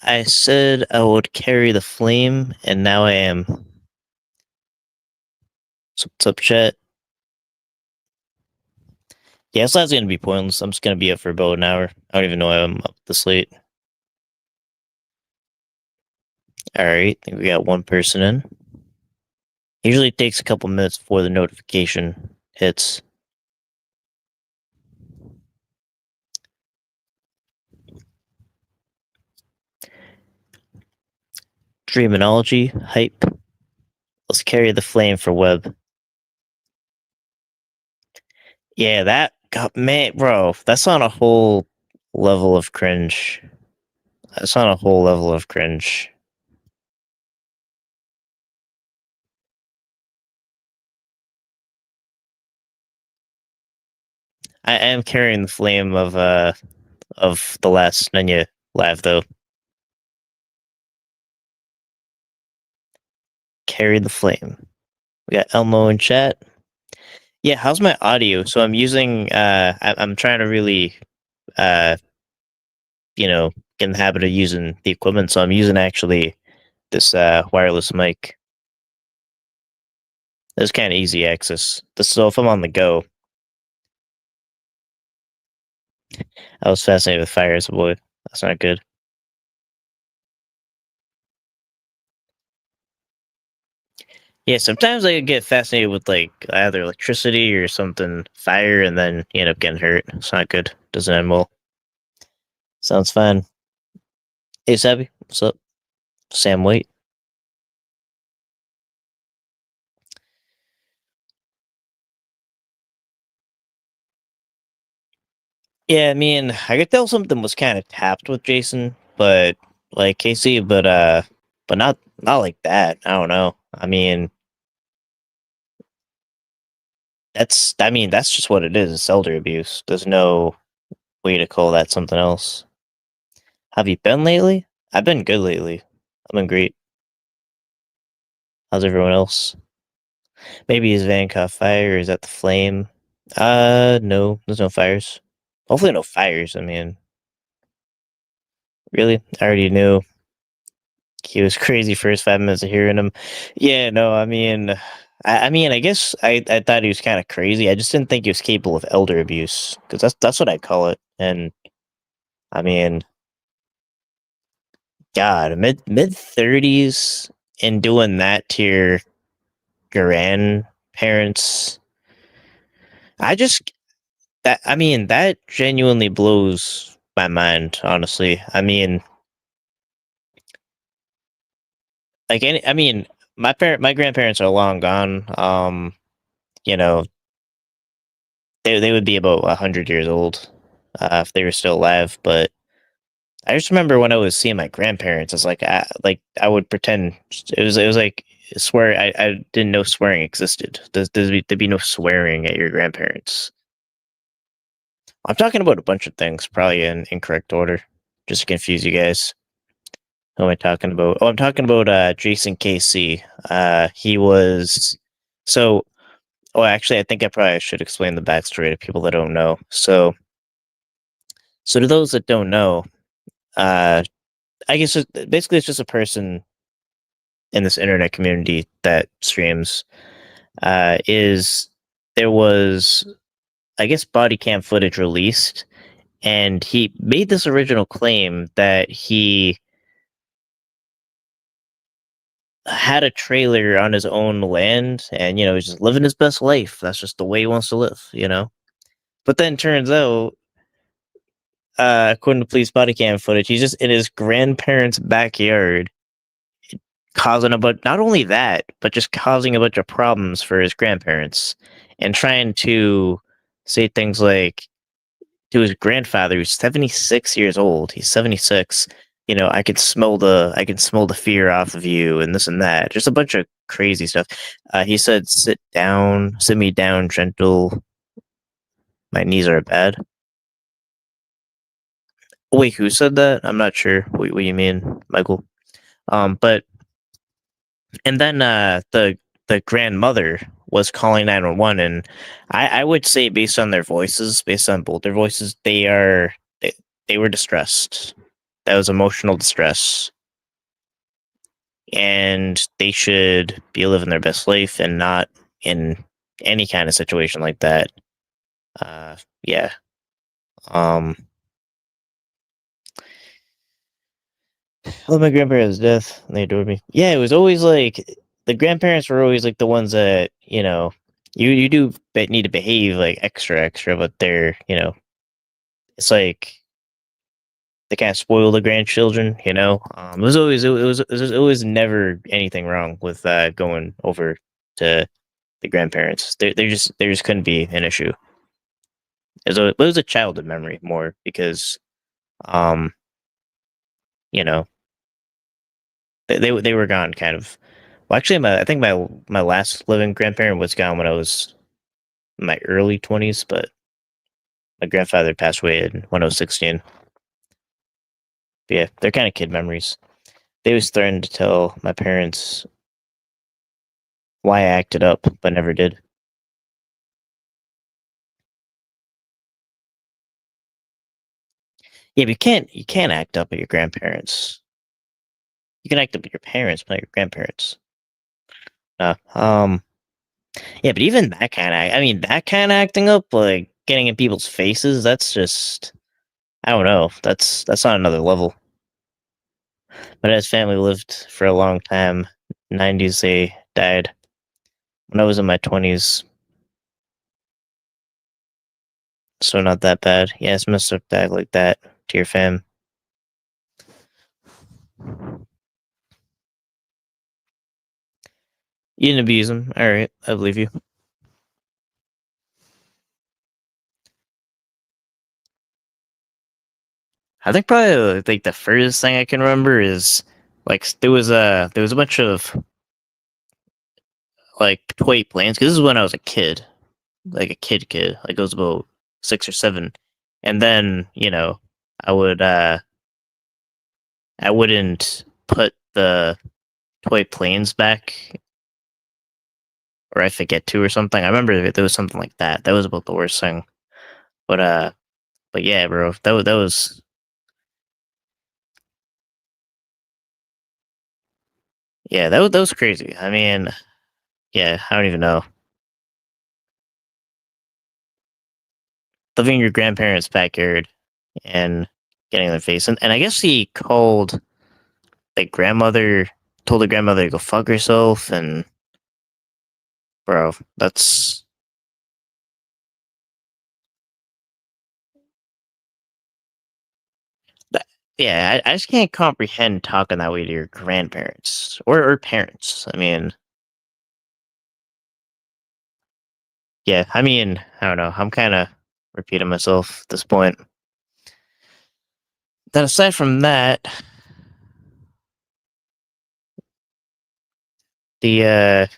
I said I would carry the flame, and now I am. So what's up, chat? Yeah, so that's gonna be pointless. I'm just gonna be up for about an hour. I don't even know why I'm up this late. Alright, I think we got one person in. Usually it takes a couple minutes before the notification hits. Dreamology, hype. Let's carry the flame for web. Yeah, that got man, bro. That's on a whole level of cringe. That's on a whole level of cringe. I am carrying the flame of the last Nanya live though. Carry the flame. We got Elmo in chat. Yeah, how's my audio? So I'm using I'm trying to really uh get in the habit of using the equipment, so I'm using actually this wireless mic. It's kind of easy access. So if I'm on the go, I was fascinated with fire as a boy. That's not good. Yeah, sometimes I get fascinated with like either electricity or something, fire, and then you end up getting hurt. It's not good. Doesn't end well. Sounds fine. Hey, Sabby, what's up? Sam Waite. Yeah, I mean, I could tell something was kind of tapped with Jason, but like Casey, but not like that. I don't know. I mean, that's just what it is. It's elder abuse. There's no way to call that something else. Have you been lately? I've been good lately. I've been great. How's everyone else? Maybe is Van caught fire? Or is that the flame? No, there's no fires. Hopefully, no fires. I mean, really, I already knew he was crazy first 5 minutes of hearing him. Yeah, no, I mean, I mean, I guess I thought he was kind of crazy. I just didn't think he was capable of elder abuse because that's what I call it. And I mean, God, mid 30s and doing that to your grandparents. I just that I mean that genuinely blows my mind. Honestly, I mean, I mean, my grandparents are long gone. You know, they would be about 100 years old if they were still alive. But I just remember when I was seeing my grandparents, it's like I would pretend it was like swear I didn't know swearing existed. There'd be no swearing at your grandparents. I'm talking about a bunch of things, probably in incorrect order, just to confuse you guys. Who am I talking about? Oh, I'm talking about Jason KC. He was so. Oh, actually, I think I probably should explain the backstory to people that don't know. So to those that don't know, uh, I guess basically it's just a person in this internet community that streams. Is there was I guess body cam footage released, and he made this original claim that he had a trailer on his own land, and he's just living his best life. That's just the way he wants to live. But then turns out, according to police body cam footage, he's just in his grandparents' backyard causing not only that, but just causing a bunch of problems for his grandparents and trying to say things like to his grandfather who's 76 years old. He's 76. I can smell the fear off of you and this and that. Just a bunch of crazy stuff. He said, sit me down, gentle. My knees are bad. Wait, who said that? I'm not sure what you mean, Michael. But and then the grandmother was calling 911, and I would say based on their voices, based on both their voices, they were distressed. that was emotional distress, and they should be living their best life and not in any kind of situation like that. Yeah. Um, I love my grandparents' to death, and they adored me. Yeah, it was always like the grandparents were always like the ones that you do need to behave like extra, but they're it's like they kind of spoil the grandchildren. It was always never anything wrong with going over to the grandparents. There just couldn't be an issue. It was a childhood memory more because um you know they were gone kind of. Well, actually, I think my last living grandparent was gone when I was in my early 20s, but my grandfather passed away when I was 16. But yeah, they're kind of kid memories. They was threatened to tell my parents why I acted up, but never did. Yeah, but you can't act up at your grandparents. You can act up at your parents, but not your grandparents. Yeah, but even that kind of, I mean, that kind of acting up, like getting in people's faces, that's just, I don't know. That's on another level. My dad's family lived for a long time. 90s, they died. When I was in my 20s, so not that bad. Yeah, it's messed up to act like that to your fam. You didn't abuse them. All right, I believe you. I think probably like the furthest thing I can remember is like there was a bunch of like toy planes because this is when I was a kid, like a kid, like I was about 6 or 7, and then I would I wouldn't put the toy planes back, or I forget to or something. I remember there was something like that. That was about the worst thing. But but yeah, bro, that was yeah, that was crazy. I mean, yeah, I don't even know. Living in your grandparents' backyard and getting in their face, and I guess he called like grandmother, told the grandmother to go fuck herself, and bro, that's that. Yeah, I just can't comprehend talking that way to your grandparents or parents. I mean, yeah, I mean, I don't know. I'm kind of repeating myself at this point. Then aside from that, the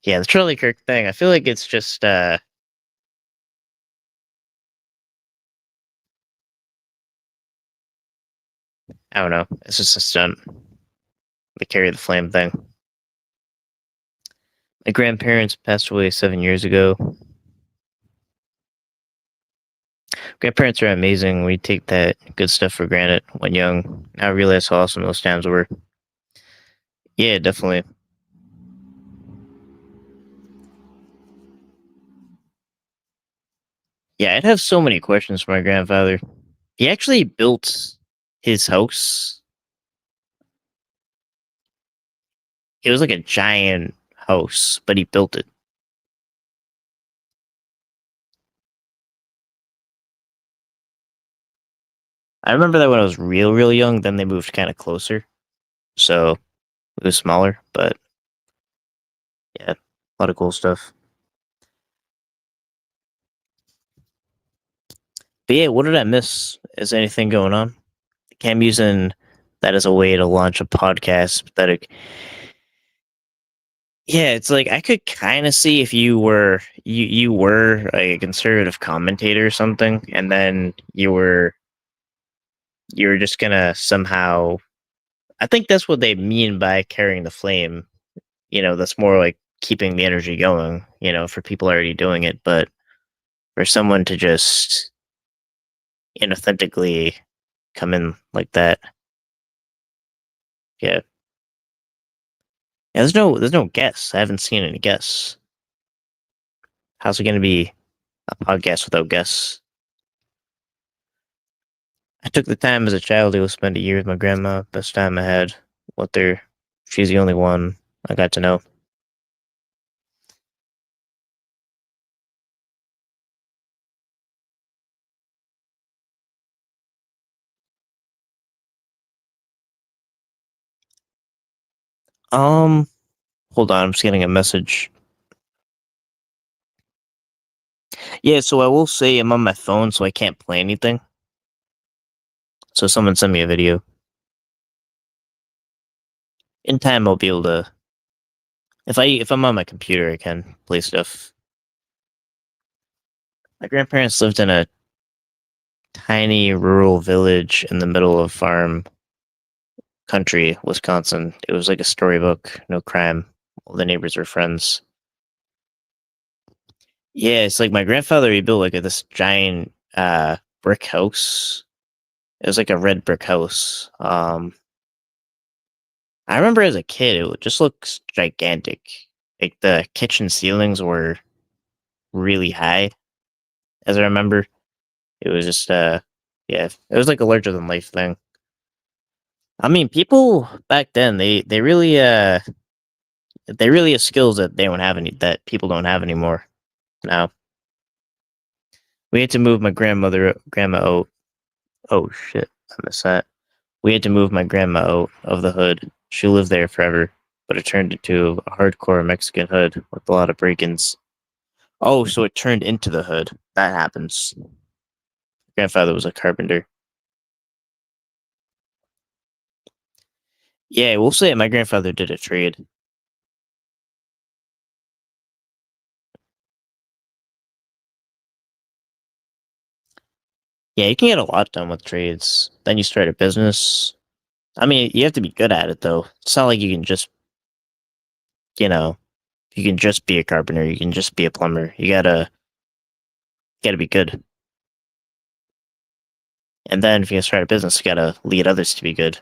yeah, the Charlie Kirk thing, I feel like it's just I don't know, it's just a stunt. The carry the flame thing. My grandparents passed away 7 years ago. Grandparents are amazing. We take that good stuff for granted when young. Now I realize how awesome those times were. Yeah, definitely. Yeah, I'd have so many questions for my grandfather. He actually built his house. It was like a giant house, but he built it. I remember that when I was real young. Then they moved kind of closer, so it was smaller. But yeah, a lot of cool stuff. But yeah, what did I miss? Is anything going on? I'm using that as a way to launch a podcast. Yeah, it's like I could kind of see if you were a conservative commentator or something, and then you were just gonna somehow. I think that's what they mean by carrying the flame. That's more like keeping the energy going. For people already doing it, but for someone to just inauthentically come in like that. Yeah. Yeah, there's no guests. I haven't seen any guests. How's it gonna be a podcast without guests? I took the time as a child to go spend a year with my grandma. Best time I had. What there? She's the only one I got to know. Um, hold on, I'm just getting a message. Yeah, so I will say I'm on my phone, so I can't play anything. So someone sent me a video. In time, I'll be able to. If I'm on my computer, I can play stuff. My grandparents lived in a tiny rural village in the middle of farm country, Wisconsin. It was like a storybook, no crime. All the neighbors were friends. Yeah, it's like my grandfather, he built like this giant brick house. It was like a red brick house. I remember as a kid, just looks gigantic. Like the kitchen ceilings were really high, as I remember. It was just yeah, it was like a larger than life thing. I mean, people back then they really have skills that they don't have any that people don't have anymore. Now we had to move my grandma out. Oh shit, I missed that. We had to move my grandma out of the hood. She lived there forever, but it turned into a hardcore Mexican hood with a lot of break-ins. Oh, so it turned into the hood. That happens. Grandfather was a carpenter. Yeah, we'll say my grandfather did a trade. Yeah, you can get a lot done with trades. Then you start a business. I mean, you have to be good at it though. It's not like you can just, you know, you can just be a carpenter. You can just be a plumber. You gotta be good. And then if you start a business, you gotta lead others to be good.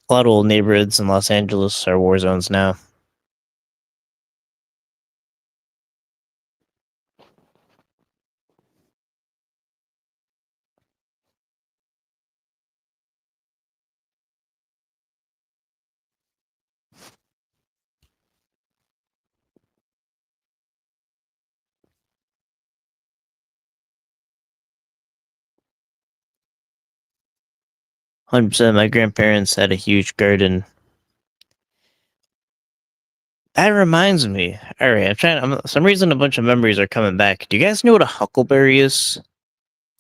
A lot of old neighborhoods in Los Angeles are war zones now. 100%. My grandparents had a huge garden. That reminds me. All right, some reason a bunch of memories are coming back. Do you guys know what a huckleberry is?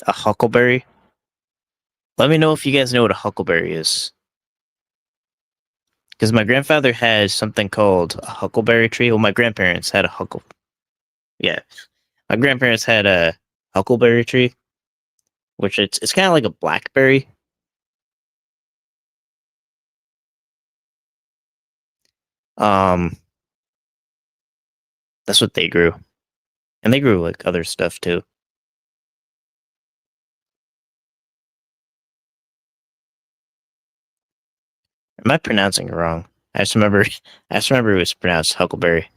A huckleberry? Let me know if you guys know what a huckleberry is. Because my grandfather had something called a huckleberry tree. Well, my grandparents had a huckle. Yeah, my grandparents had a huckleberry tree, which it's kind of like a blackberry. Um, that's what they grew, and they grew like other stuff too. Am I pronouncing it wrong? I just remember, I just remember it was pronounced huckleberry.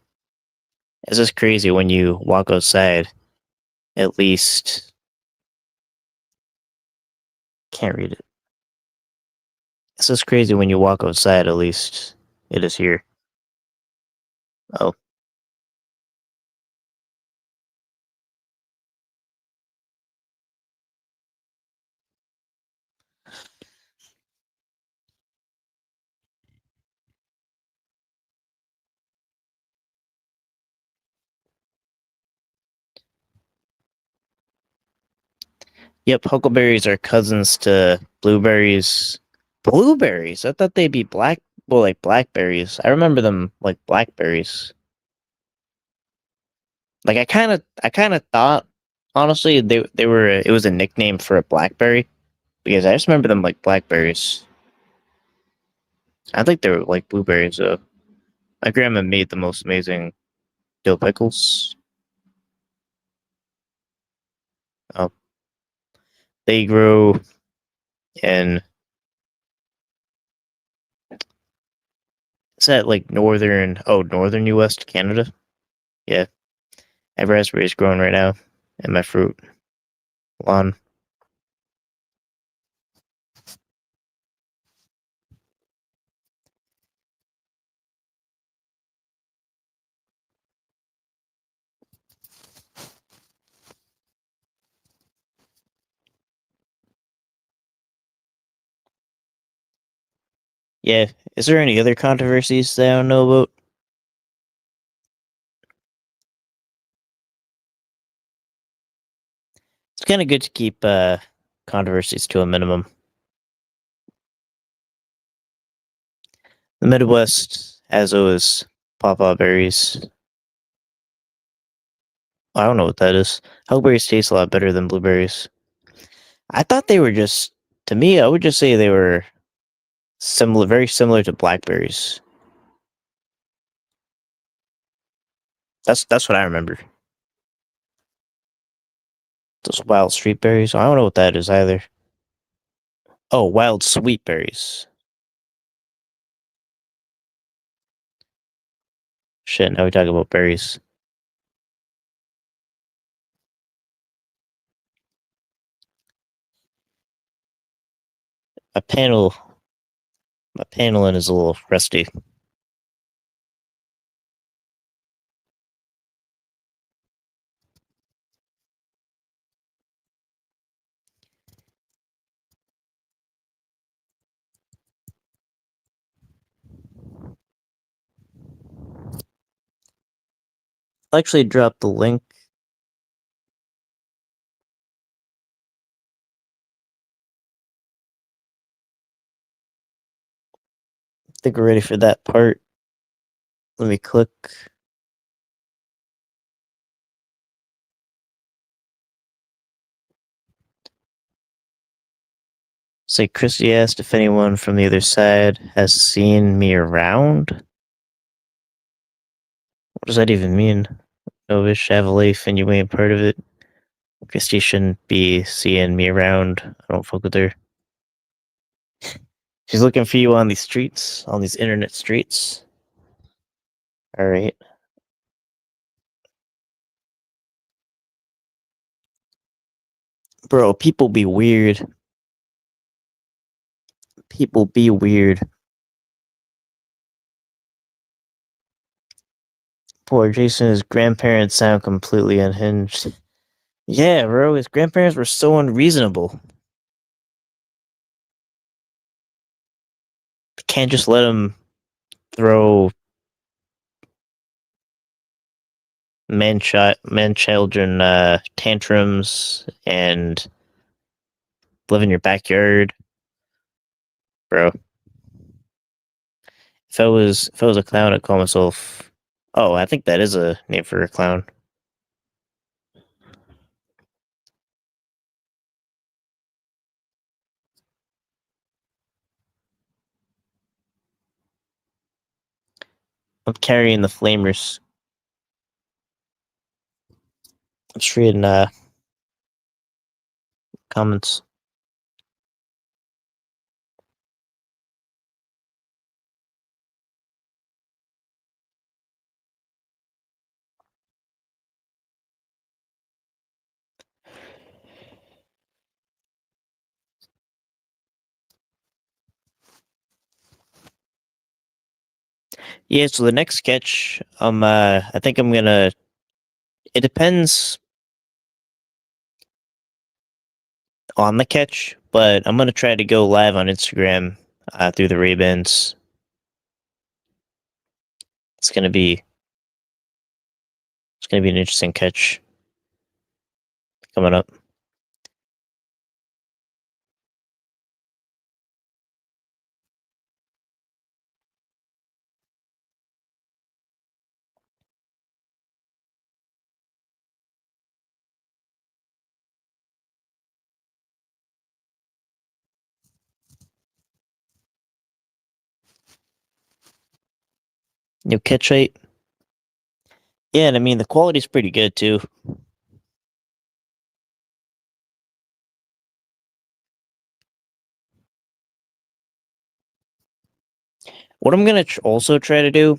It's just crazy when you walk outside. At least can't read it. It's just crazy when you walk outside. At least it is here. Oh, yep. Huckleberries are cousins to blueberries. Blueberries? I thought they'd be black. Well, like blackberries. I remember them like blackberries. Like I kind of thought, honestly, they were. It was a nickname for a blackberry. because I just remember them like blackberries. I think they were like blueberries though. My grandma made the most amazing dill pickles. Um, they grow in, is that like northern U.S. Canada? Yeah, I have raspberries growing right now in my fruit lawn. Yeah, is there any other controversies that I don't know about? It's kind of good to keep controversies to a minimum. The Midwest has those pawpaw berries. I don't know what that is. Huckleberries taste a lot better than blueberries. I thought they were just, to me, I would just say they were similar, very similar to blackberries. That's what I remember. Those wild street berries. I don't know what that is either. Oh, wild sweet berries. Shit, now we talk about berries. My panel, my paneling is a little rusty. I'll actually drop the link. I think we're ready for that part. Let me click. Say Christy asked if anyone from the other side has seen me around. What does that even mean? Novish, Chevrolet, and you ain't part of it. Christy shouldn't be seeing me around. I don't fuck with her. She's looking for you on these streets, on these internet streets. Alright. Bro, people be weird. People be weird. Poor Jason, his grandparents sound completely unhinged. Yeah, bro, his grandparents were so unreasonable. Can't just let him throw man children tantrums and live in your backyard, bro. If I was a clown, I'd call myself. Oh, I think that is a name for a clown. I'm carrying the flamers. I'm just reading comments. Yeah, so the next sketch, I think I'm gonna. It depends on the catch, but I'm gonna try to go live on Instagram through the Ray-Bans. It's gonna be it's gonna be an interesting catch coming up. catch rate. Yeah, and I mean the quality's pretty good too. What I'm gonna also try to do.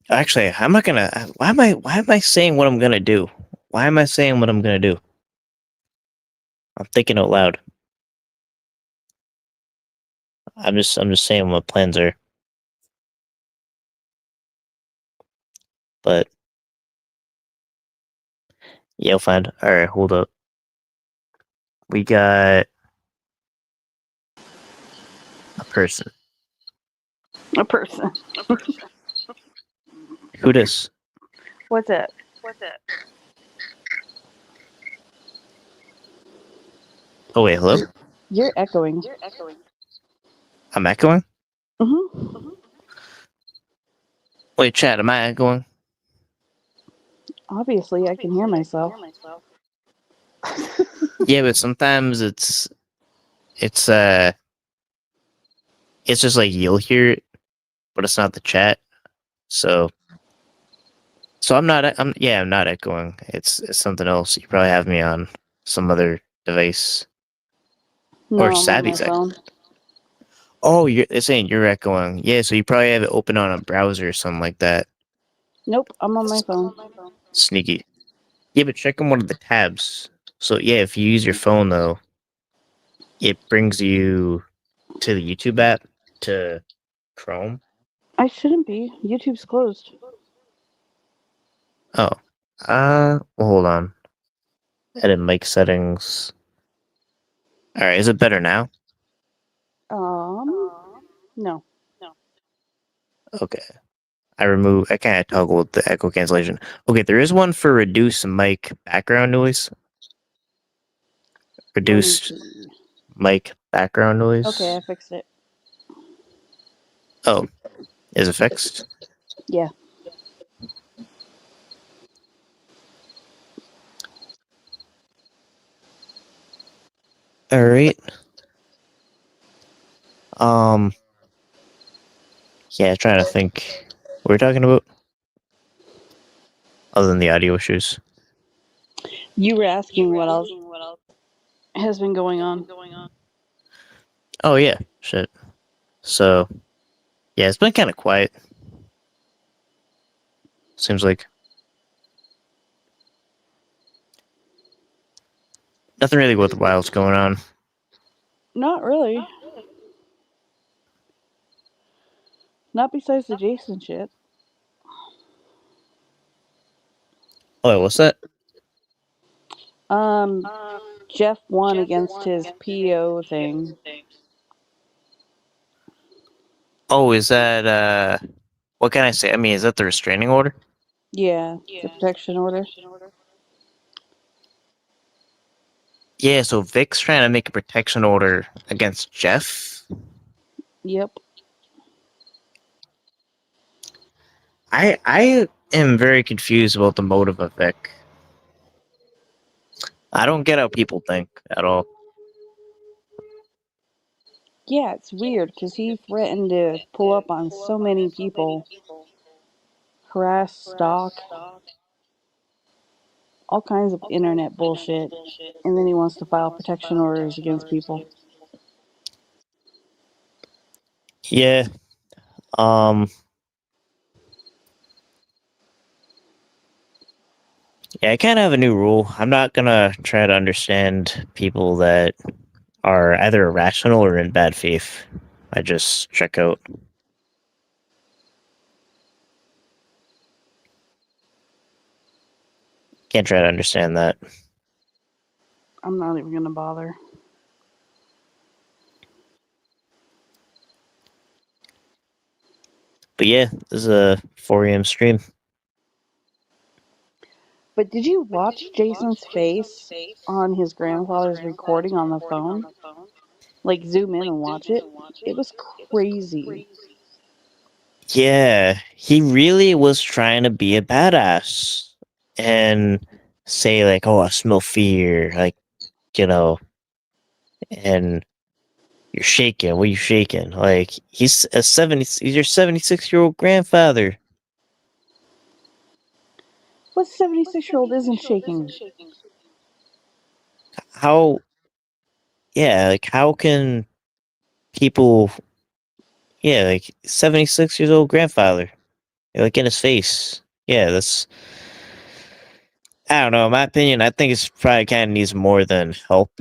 Actually, I'm not gonna. Why am I saying what I'm gonna do? Why am I saying what I'm gonna do? I'm thinking out loud. I'm just saying what my plans are. But yeah, you'll find. All right, hold up. We got a person. A person. Who this? What's that? Oh wait, hello. You're echoing. I'm echoing. Mm-hmm. Wait, chat. Am I echoing? Obviously, I can hear myself. Yeah, but sometimes it's it's just like you'll hear it, but it's not the chat. So I'm not. I'm not echoing. It's something else. You probably have me on some other device. No, Or I'm on my Savvy's phone. Oh, it's saying you're echoing. Yeah, so you probably have it open on a browser or something like that. Nope, I'm on my phone. Sneaky. Yeah, but check on one of the tabs. So yeah, if you use your phone though, it brings you to the YouTube app to Chrome. I shouldn't be. YouTube's closed. Oh. Well, hold on. Edit mic settings. Alright, is it better now? No. Okay. I can't toggle with the echo cancellation. Okay, there is one for reduce mic background noise. Let me Reduced see. mic background noise. Okay, I fixed it. Oh, is it fixed? Yeah. Alright. Yeah, trying to think. What we're talking about? Other than the audio issues. You were asking what else has been going on. Oh yeah, shit. So yeah, it's been kind of quiet. Seems like nothing really worthwhile's going on. Not really. Not besides the Jason shit. Oh, what's that? Jeff won against his PO thing. Oh, is that what can I say? I mean, is that the restraining order? Yeah, the protection order. Yeah, so Vic's trying to make a protection order against Jeff. Yep. I am very confused about the motive of Vic. I don't get how people think at all. Yeah, it's weird because he threatened to pull up on so many people, harass, stalk, all kinds of internet bullshit, and then he wants to file protection orders against people. Yeah. Yeah, I kind of have a new rule. I'm not gonna try to understand people that are either irrational or in bad faith. I just check out. Can't try to understand that. I'm not even gonna bother. But yeah, this is a 4 a.m. stream. But did you watch Jason's face on his grandfather's recording on the phone? Like, zoom in and watch it. It was crazy. Yeah, he really was trying to be a badass and say like, "Oh, I smell fear," like you know, and you're shaking. What are you shaking? Like he's your 76-year-old grandfather. What 76-year-old isn't shaking? How? Yeah, like how can people? Yeah, like 76 years old grandfather, like in his face. Yeah, that's. I don't know. In my opinion, I think it's probably kind of needs more than help.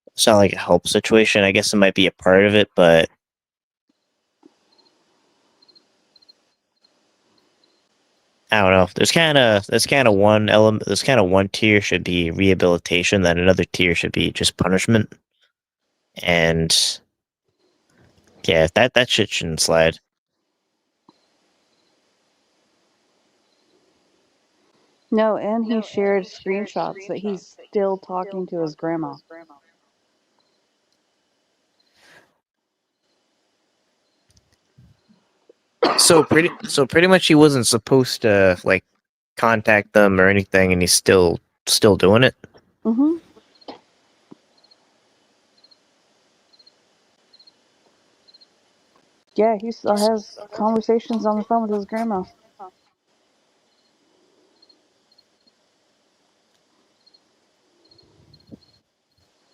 It's not like a help situation. I guess it might be a part of it, but I don't know. There's kind of one element. There's kind of one tier should be rehabilitation, then another tier should be just punishment. And yeah, that shit shouldn't slide. No, and he shared screenshots that he's still talking to his grandma. So pretty much he wasn't supposed to like contact them or anything, and he's still doing it. Mm-hmm. Yeah, he still has conversations on the phone with his grandma.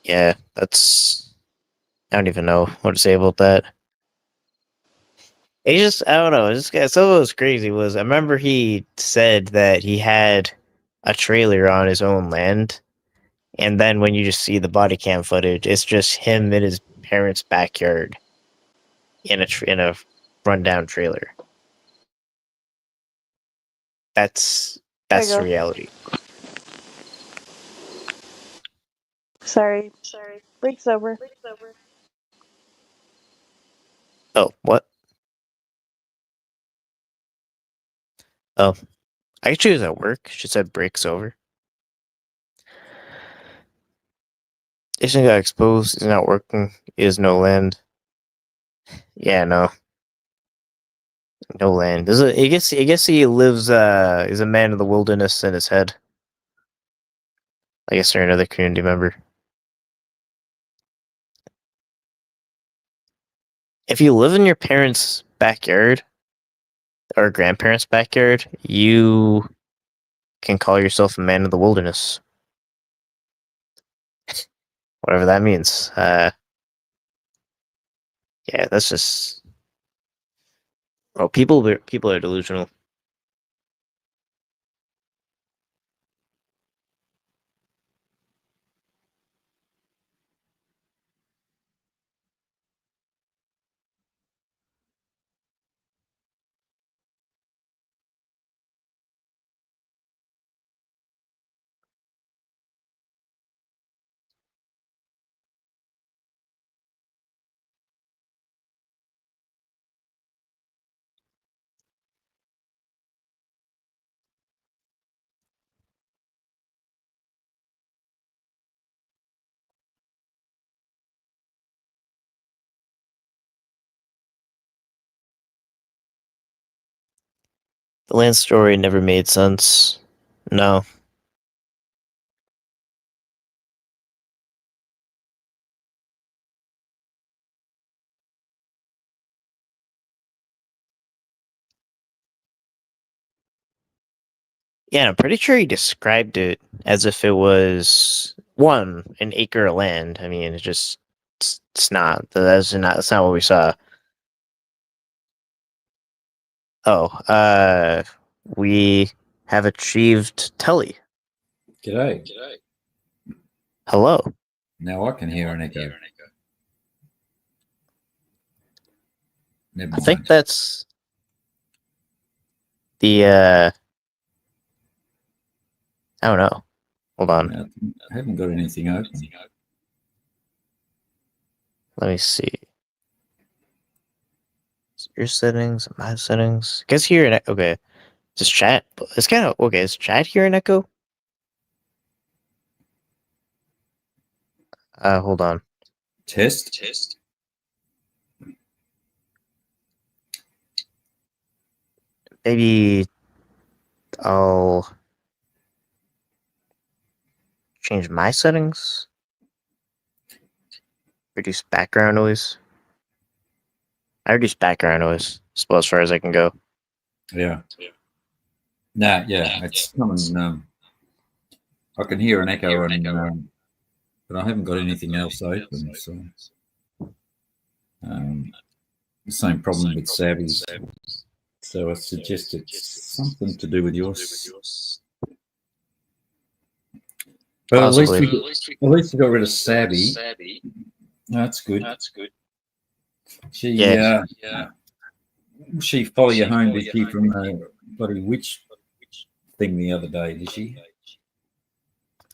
Yeah, that's I don't even know what to say about that. He just I don't know. This guy, some of was crazy was I remember he said that he had a trailer on his own land, and then when you just see the body cam footage, it's just him in his parents' backyard in a rundown trailer. That's There you that's the go. reality. Sorry. Break's over. Oh, what? Oh, I actually was at work. She said break's over. Isn't got exposed. Is not working. Is no land. Yeah, no, no land. There's a. I guess he lives. Is a man of the wilderness in his head. I guess they're another community member. If you live in your parents' backyard or grandparents' backyard, you can call yourself a man of the wilderness, whatever that means. Yeah, that's just. Well, people are delusional. The land story never made sense. No. Yeah, I'm pretty sure he described it as if it was an acre of land. I mean, it's not. That's not what we saw. Oh, we have achieved Telly. G'day. Hello. Now I can hear an echo. Never I mind. think that's the I don't know. Hold on. I haven't got anything open. Let me see. Your settings, my settings. Guess here in okay. Just chat. It's kind of okay. Is chat here in Echo? Hold on. Test. Maybe I'll change my settings. Reduce background noise. I reduce background noise as well as far as I can go. Yeah. Nah, yeah, it's coming. I can hear an echo, but I haven't got anything else open. So the same problem with Savvy's. So I suggest it's something to do with yours. But Possibly. at least we got rid of Savvy. No, that's good. She follow you home, did she, from the bloody witch thing the other day, did she?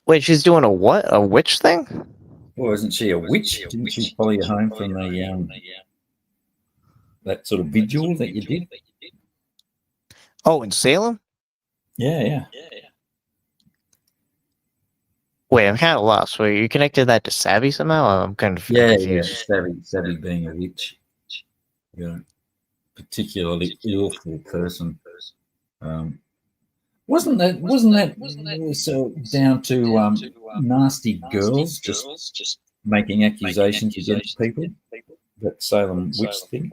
Wait, she's doing a what? A witch thing? Well, isn't she a witch? Didn't she follow you home from the that sort of vigil that you did? Oh, in Salem? Yeah. Wait, I'm kind of lost. Wait, you connected that to Savvy somehow? I'm kind of confused. Savvy being a witch. Yeah. Particularly awful person. Wasn't that so down to nasty girls just making accusations against people? That Salem witch thing.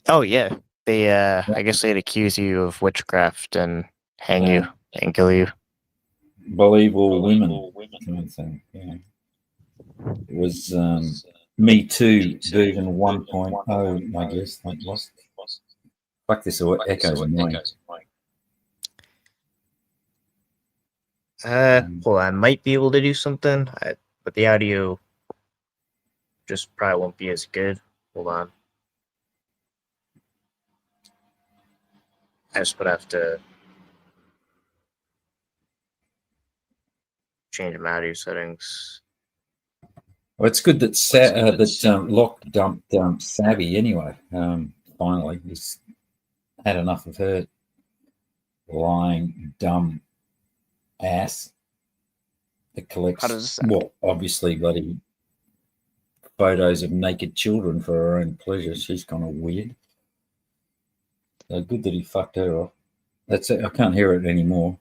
Oh yeah, they. I guess they'd accuse you of witchcraft and hang you and kill you. Believe all women, kind of thing. Yeah. It was Me Too version 1.0, I guess. That was. Fuck, this echoes annoying. Well, I might be able to do something, but the audio just probably won't be as good. Hold on. I just would have to change my audio settings. Well, it's good that Locke dumped Savvy anyway. Finally, he's had enough of her lying, dumb ass that collects, well, obviously, bloody photos of naked children for her own pleasure. She's kind of weird. So good that he fucked her off. That's it. I can't hear it anymore. I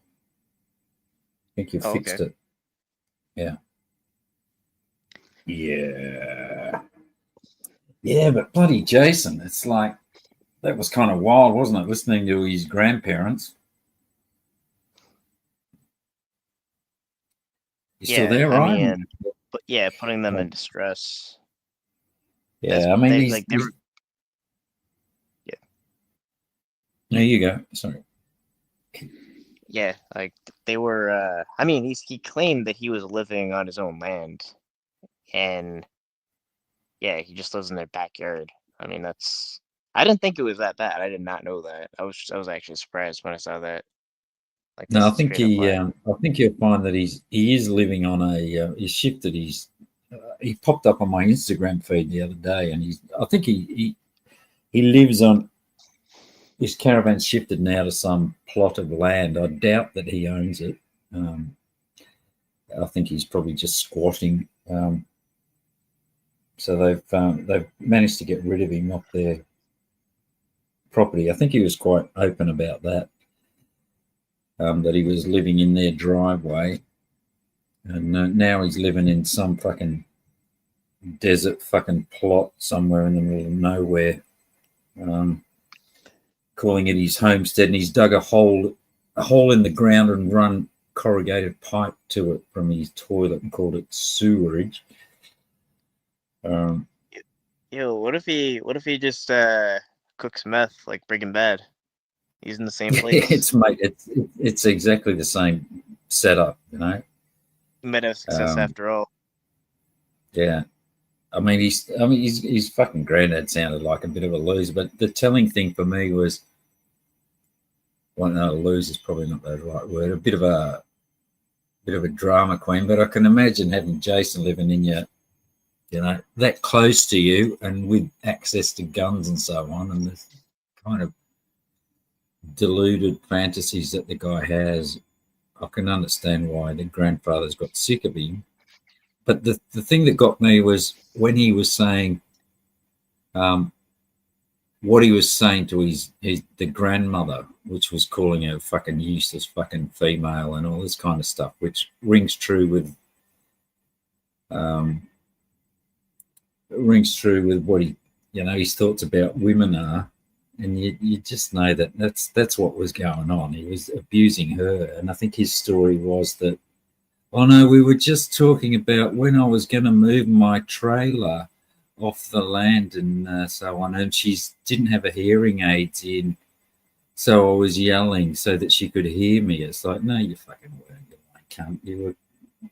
think you fixed it. Yeah. Yeah, but bloody Jason, it's like, that was kind of wild, wasn't it? Listening to his grandparents. You still there, Ryan? I mean, putting them in distress. Yeah, I mean, they were. Yeah. There you go. Sorry. Yeah, like they were. I mean, he claimed that he was living on his own land, and yeah, he just lives in their backyard. I mean, that's. I didn't think it was that bad. I did not know that. I was actually surprised when I saw that. Like, no, I think you'll find that he is living on a. He's shifted. He popped up on my Instagram feed the other day, and I think he lives on. His caravan's shifted now to some plot of land. I doubt that he owns it. I think he's probably just squatting. So they've managed to get rid of him off their property. I think he was quite open about that. That he was living in their driveway, and now he's living in some fucking desert fucking plot somewhere in the middle of nowhere, calling it his homestead, and he's dug a hole in the ground and run corrugated pipe to it from his toilet and called it sewerage. What if he just cooks meth like Breaking Bad? He's in the same place. It's exactly the same setup, you know. He might have success after all. Yeah, I mean, his fucking granddad sounded like a bit of a loser, but the telling thing for me was, well, no, loser is probably not the right word. A bit of a drama queen, but I can imagine having Jason living in your, you know, that close to you and with access to guns and so on, and this kind of deluded fantasies that the guy has. I can understand why the grandfather's got sick of him. But the thing that got me was when he was saying what he was saying to the grandmother, which was calling her fucking useless fucking female and all this kind of stuff, which rings true with what he, you know, his thoughts about women are. and you just know that that's what was going on. He was abusing her, and I think his story was that, oh no, we were just talking about when I was going to move my trailer off the land and so on, and she didn't have a hearing aids in, so I was yelling so that she could hear me. It's like, no, you fucking weren't. You cunt. You were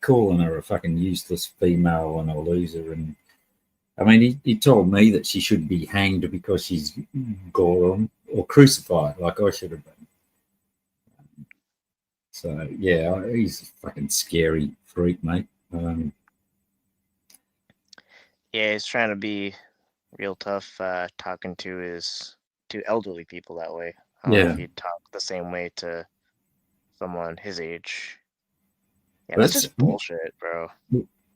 calling her a fucking useless female and a loser. And I mean, he told me that she should be hanged because she's gone or crucified, like I should have been. So yeah, he's a fucking scary freak, mate. Yeah, he's trying to be real tough talking to elderly people that way. I don't know if Yeah, he'd talk the same way to someone his age. Yeah, but that's just bullshit, bro.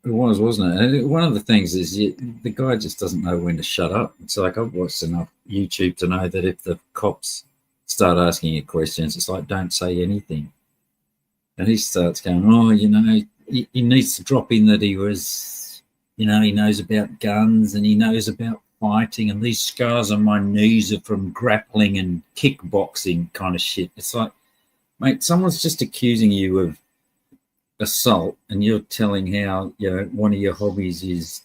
it was, wasn't it? And one of the things is the guy just doesn't know when to shut up. It's like I've watched enough YouTube to know that if the cops start asking you questions, it's like, don't say anything. And he starts going, oh, he needs to drop in that he was, he knows about guns and he knows about fighting, and these scars on my knees are from grappling and kickboxing kind of shit. It's like, mate, someone's just accusing you of assault and you're telling how, one of your hobbies is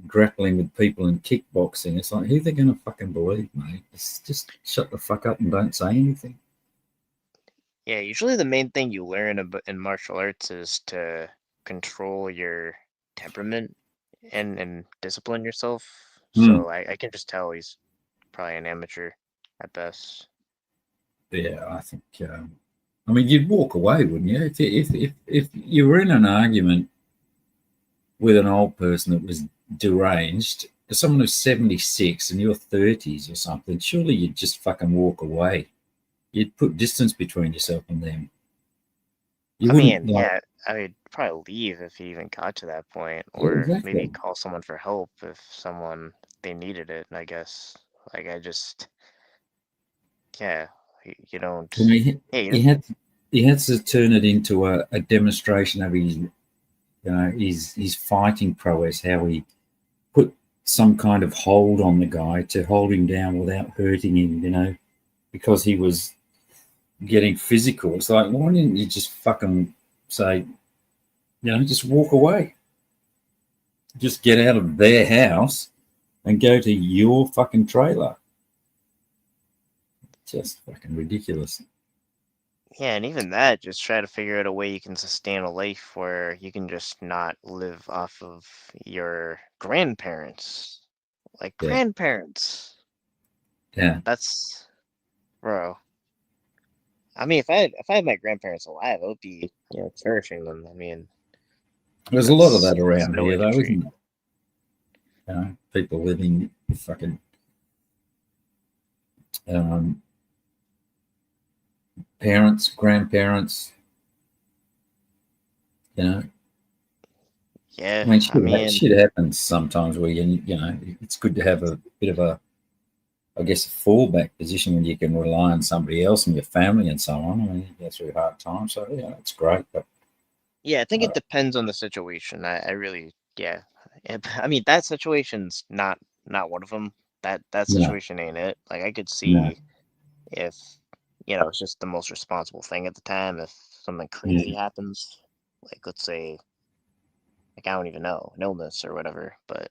grappling with people and kickboxing. It's like, who they're going to fucking believe, mate? Just shut the fuck up and don't say anything. Yeah, usually the main thing you learn in martial arts is to control your temperament and discipline yourself. So I can just tell he's probably an amateur at best. Yeah, I think. I mean, you'd walk away, wouldn't you? If you were in an argument with an old person that was deranged, someone who's 76 and you're 30s or something, surely you'd just fucking walk away. You'd put distance between yourself and them. You wouldn't, yeah, I would probably leave if he even got to that point, or exactly. maybe call someone for help if they needed it. I guess, like, yeah, you don't. I mean, Hey, he had to turn it into a demonstration of his fighting prowess, how he put some kind of hold on the guy to hold him down without hurting him, because he was getting physical. It's like, why didn't you just fucking say, just walk away? Just get out of their house and go to your fucking trailer. Just fucking ridiculous. yeah, and even that, just try to figure out a way you can sustain a life where you can just not live off of your grandparents. Like, Yeah. grandparents. Yeah. That's, bro. I mean, if I had my grandparents alive, I would be, cherishing them. I mean, there's a lot of that around no here, though, treat. isn't it? People living fucking parents, grandparents, Yeah, I mean, shit happens sometimes where it's good to have a bit of a, I guess, a fallback position when you can rely on somebody else and your family and so on. I mean, you go through hard times, so yeah, it's great. But yeah, I think it depends on the situation. I really, yeah. I mean, that situation's not one of them. That situation ain't it. Like, I could see if, it's just the most responsible thing at the time. If something crazy happens, like, let's say, like, I don't even know, an illness or whatever, but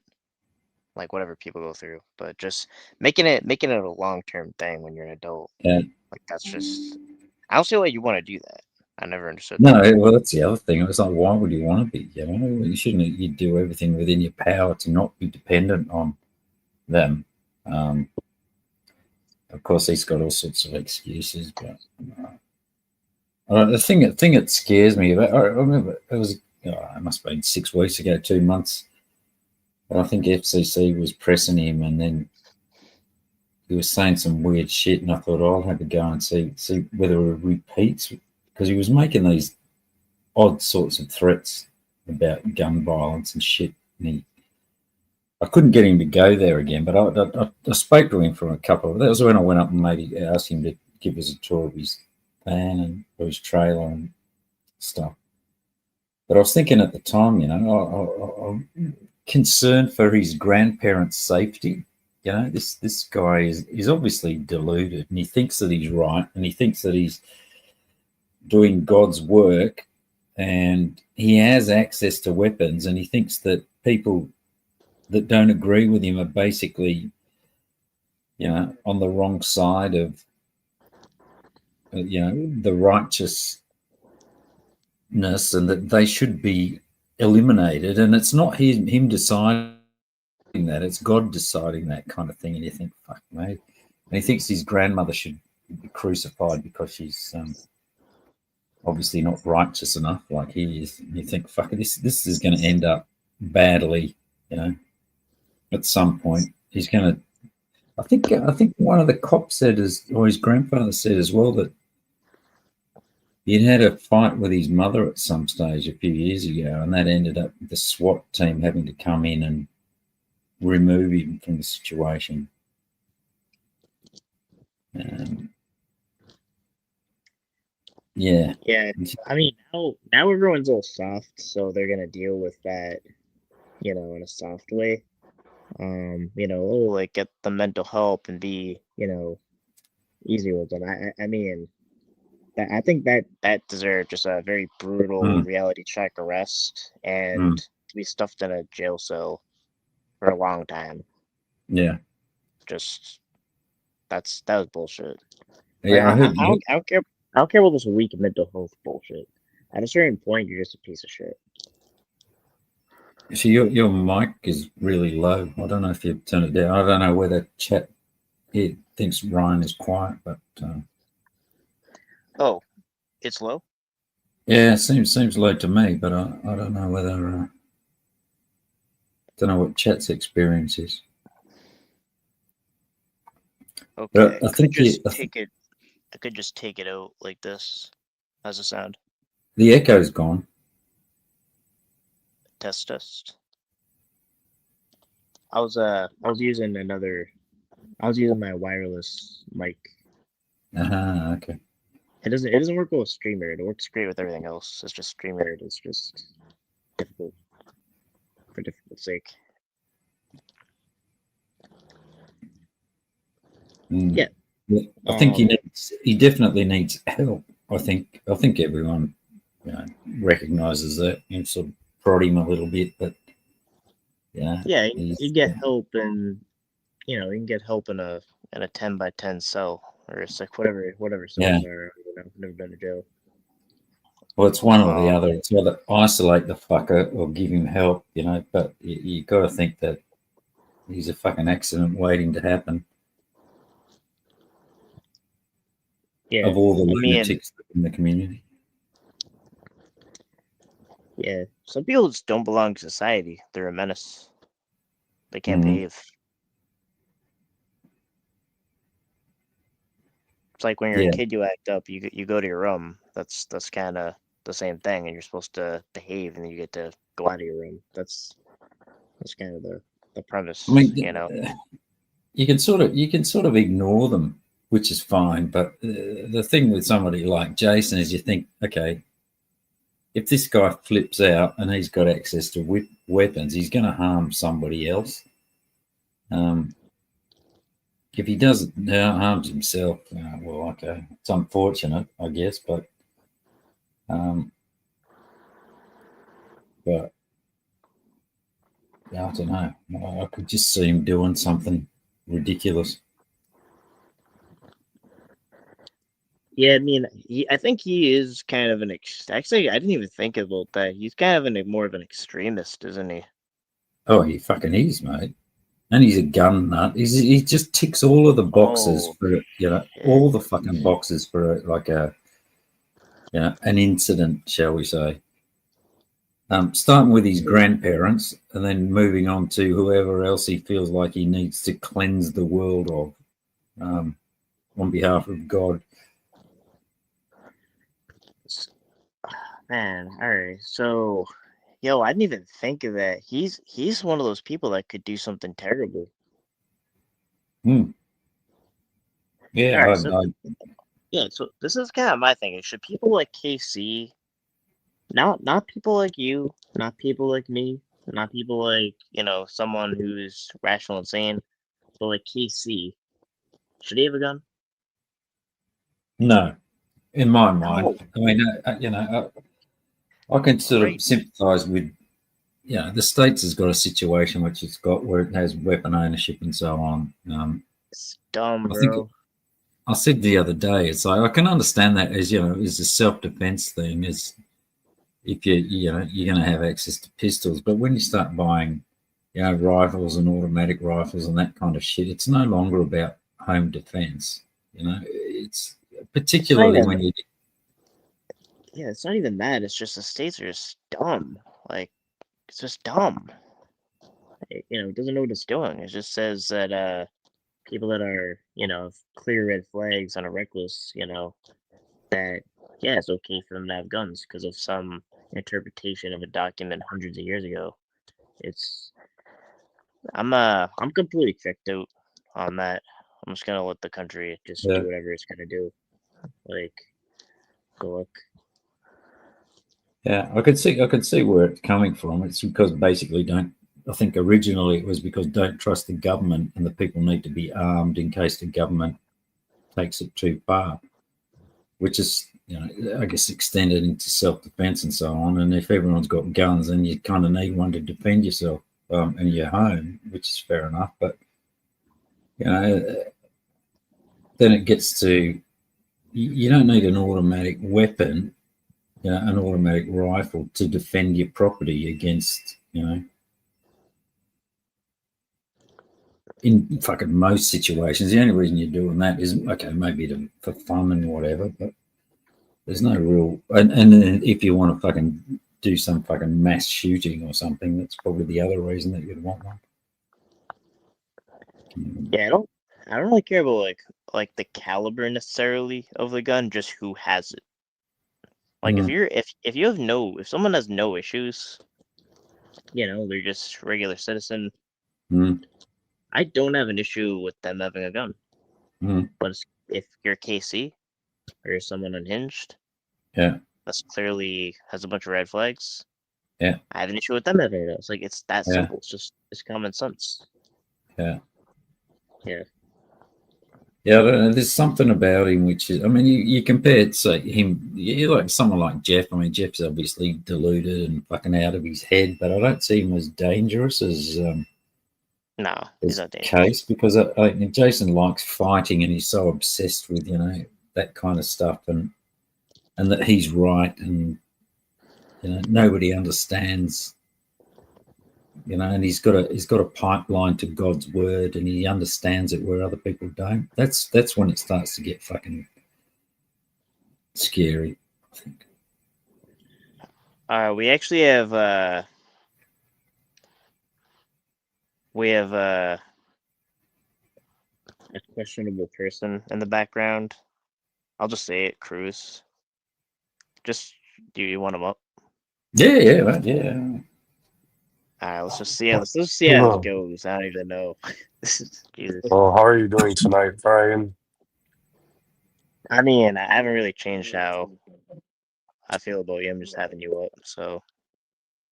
like whatever people go through. But just making it a long-term thing when you're an adult, like, that's just, I don't see why you want to do that. I never understood that. No, well, that's the other thing. It's like, why would you want to be? You shouldn't. You do everything within your power to not be dependent on them. Of course, he's got all sorts of excuses, but the thing that scares me about, I remember it must have been 6 weeks ago, 2 months. I think FCC was pressing him, and then he was saying some weird shit, and I thought, I'll have to go and see whether it repeats, because he was making these odd sorts of threats about gun violence and shit. And I couldn't get him to go there again, but I spoke to him for a couple of. That was when I went up and maybe asked him to give us a tour of his van and or his trailer and stuff. But I was thinking at the time, I'm concerned for his grandparents' safety. You know, this guy is obviously deluded, and he thinks that he's right, and he thinks that he's doing God's work, and he has access to weapons, and he thinks that people that don't agree with him are basically, on the wrong side of, the righteousness, and that they should be eliminated. And it's not him deciding that; it's God deciding that kind of thing. And you think, fuck, mate. And he thinks his grandmother should be crucified because she's obviously not righteous enough like he is. And you think, fuck, this is going to end up badly. At some point, he's going to. I think one of the cops said, or his grandfather said as well, that he'd had a fight with his mother at some stage a few years ago, and that ended up with the SWAT team having to come in and remove him from the situation. Yeah. Yeah, I mean, now everyone's all soft, so they're gonna deal with that, in a soft way. Like get the mental help and be, easy with them. I mean, I think that deserved just a very brutal reality check arrest and to be stuffed in a jail cell for a long time. Yeah. Just that was bullshit. Yeah, Like, I don't care. I don't care about this weak mental health bullshit. At a certain point, you're just a piece of shit. So your mic is really low. I don't know if you turn it down. I don't know whether chat it thinks Ryan is quiet, but Oh, it's low. yeah, seems low to me. But I don't know whether don't know what chat's experience is. Okay, I think I could just take it out like this as a sound. The echo's gone. Test. I was using my wireless mic. Okay. It doesn't work well with StreamYard. It works great with everything else. It's just StreamYard is just difficult for difficult's sake. Yeah. I think he definitely needs help. I think everyone recognizes that and sort of prod him a little bit, but yeah, you get help, and you can get help in a 10x10 cell, or it's like whatever cells are. I've never been to jail. Well, it's one or the other. It's either isolate the fucker or give him help, But you got to think that he's a fucking accident waiting to happen. Yeah, of all the lunatics in the community. Yeah, some people just don't belong to society. They're a menace. They can't behave. It's like when you're a kid, you act up. You go to your room. That's kind of the same thing, and you're supposed to behave, and then you get to go out of your room. That's kind of the premise. I mean, you can sort of ignore them, which is fine. But the thing with somebody like Jason is, you think, okay, if this guy flips out and he's got access to weapons, he's going to harm somebody else. If he doesn't harms himself, well, okay, it's unfortunate, I guess, but yeah, I don't know. I could just see him doing something ridiculous. Yeah, I mean, I think he is kind of actually, I didn't even think about that. He's kind of more of an extremist, isn't he? Oh, he fucking is, mate. And he's a gun nut. He just ticks all of the boxes for all the fucking boxes for an incident, shall we say? Starting with his grandparents and then moving on to whoever else he feels like he needs to cleanse the world of, on behalf of God. Man, all right. So, I didn't even think of that. He's one of those people that could do something terrible. Yeah. Right, so this is kind of my thing. Should people like KC, not people like you, not people like me, not people like someone who's rational and sane, So like KC, should he have a gun? No, in my mind. No. I mean, I can sort of Right. sympathise with, the states has got a situation which it's got where it has weapon ownership and so on. It's dumb, I think bro. I said the other day, it's like I can understand that as as a self-defense thing, as if you're going to have access to pistols, but when you start buying, rifles and automatic rifles and that kind of shit, it's no longer about home defense. It's It's not particularly even, when you. yeah, it's not even that. It's just the states are just dumb. Like, it's just dumb. It doesn't know what it's doing. It just says that people that are, have clear red flags on a reckless, that yeah, it's okay for them to have guns because of some interpretation of a document hundreds of years ago. It's I'm completely checked out on that. I'm just gonna let the country just Yeah. do whatever it's gonna do. Like, go look. Yeah, I can see where it's coming from. It's because basically I think originally it was because don't trust the government and the people need to be armed in case the government takes it too far, which is, I guess extended into self-defense and so on. And if everyone's got guns, then you kind of need one to defend yourself in your home, which is fair enough. But, then it gets to, you don't need an automatic weapon, an automatic rifle to defend your property against, in fucking most situations. The only reason you're doing that is, okay, maybe for fun and whatever, but there's no real. And then if you want to fucking do some fucking mass shooting or something, that's probably the other reason that you'd want one. Yeah, I don't really care about like the caliber necessarily of the gun, just who has it. Like if someone has no issues, they're just regular citizen. Mm. I don't have an issue with them having a gun. Mm. But if you're KC or you're someone unhinged, Yeah, that's clearly has a bunch of red flags. yeah, I have an issue with them having it. It's like it's that yeah, simple. It's common sense. yeah. Yeah. Yeah, I don't know. There's something about him which is, I mean, you compare, say, him, you like someone like Jeff. I mean, Jeff's obviously deluded and fucking out of his head, but I don't see him as dangerous No, he's not dangerous. Case, because I think Jason likes fighting and he's so obsessed with, that kind of stuff, and that he's right, and nobody understands. And he's got a pipeline to God's word, and he understands it where other people don't. That's when it starts to get fucking scary, I think. We actually have a questionable person in the background. I'll just say it, Cruz. Just do you want him up? Yeah, right, yeah. All right, let's just see how it goes. I don't even know. This is Jesus. Well, how are you doing tonight, Brian? I mean, I haven't really changed how I feel about you. I'm just having you up. So,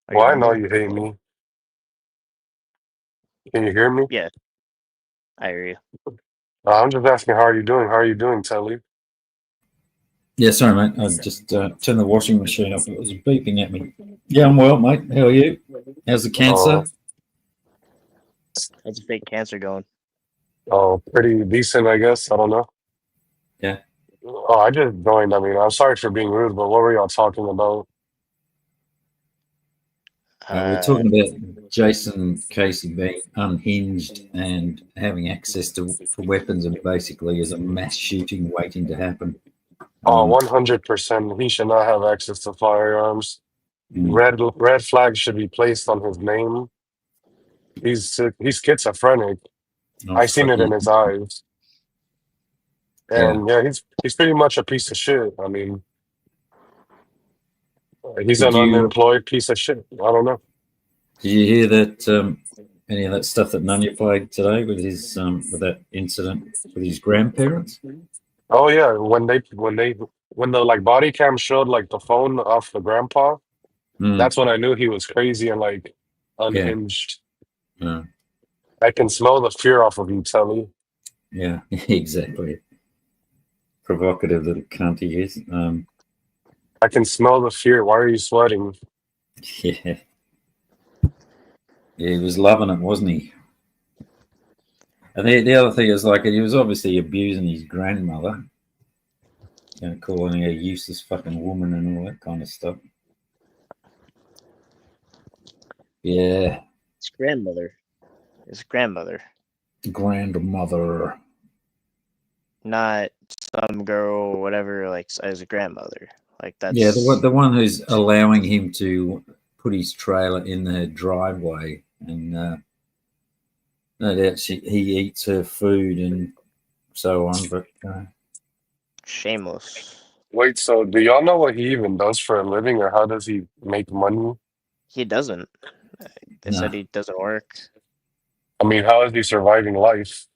Well, I know you hate me. Can you hear me? Yeah, I hear you. I'm just asking, how are you doing? How are you doing, Telly? Yeah, sorry, mate. I just turned the washing machine off. It was beeping at me. Yeah, I'm well, mate. How are you? How's the cancer? How's the fake cancer going? Oh, pretty decent, I guess. I don't know. Yeah. Oh, I just joined. I mean, I'm sorry for being rude, but what were y'all talking about? We're talking about Jason Casey being unhinged and having access to for weapons, and basically is a mass shooting waiting to happen. Oh, 100%. He should not have access to firearms. Red flag should be placed on his name. He's schizophrenic. I seen it in his eyes. And yeah, he's pretty much a piece of shit. I mean, he's an unemployed piece of shit. I don't know. Did you hear that? Any of that stuff that Nunya played today with his with that incident with his grandparents? Oh yeah, when the like body cam showed like the phone off the grandpa, that's when I knew he was crazy and like unhinged. Yeah. I can smell the fear off of you, Telly. Yeah, exactly. Provocative little cunt he is. I can smell the fear. Why are you sweating? Yeah. Yeah, he was loving it, wasn't he? And the other thing is, like, he was obviously abusing his grandmother, calling her a useless fucking woman and all that kind of stuff. Yeah, His grandmother. His grandmother. grandmother. Not some girl or whatever, like, as a grandmother. Like, that's... Yeah, the one who's allowing him to put his trailer in her driveway, and no doubt he eats her food and so on, but shameless. Wait, so do y'all know what he even does for a living, or how does he make money? He doesn't. They said he doesn't work. I mean, how is he surviving life?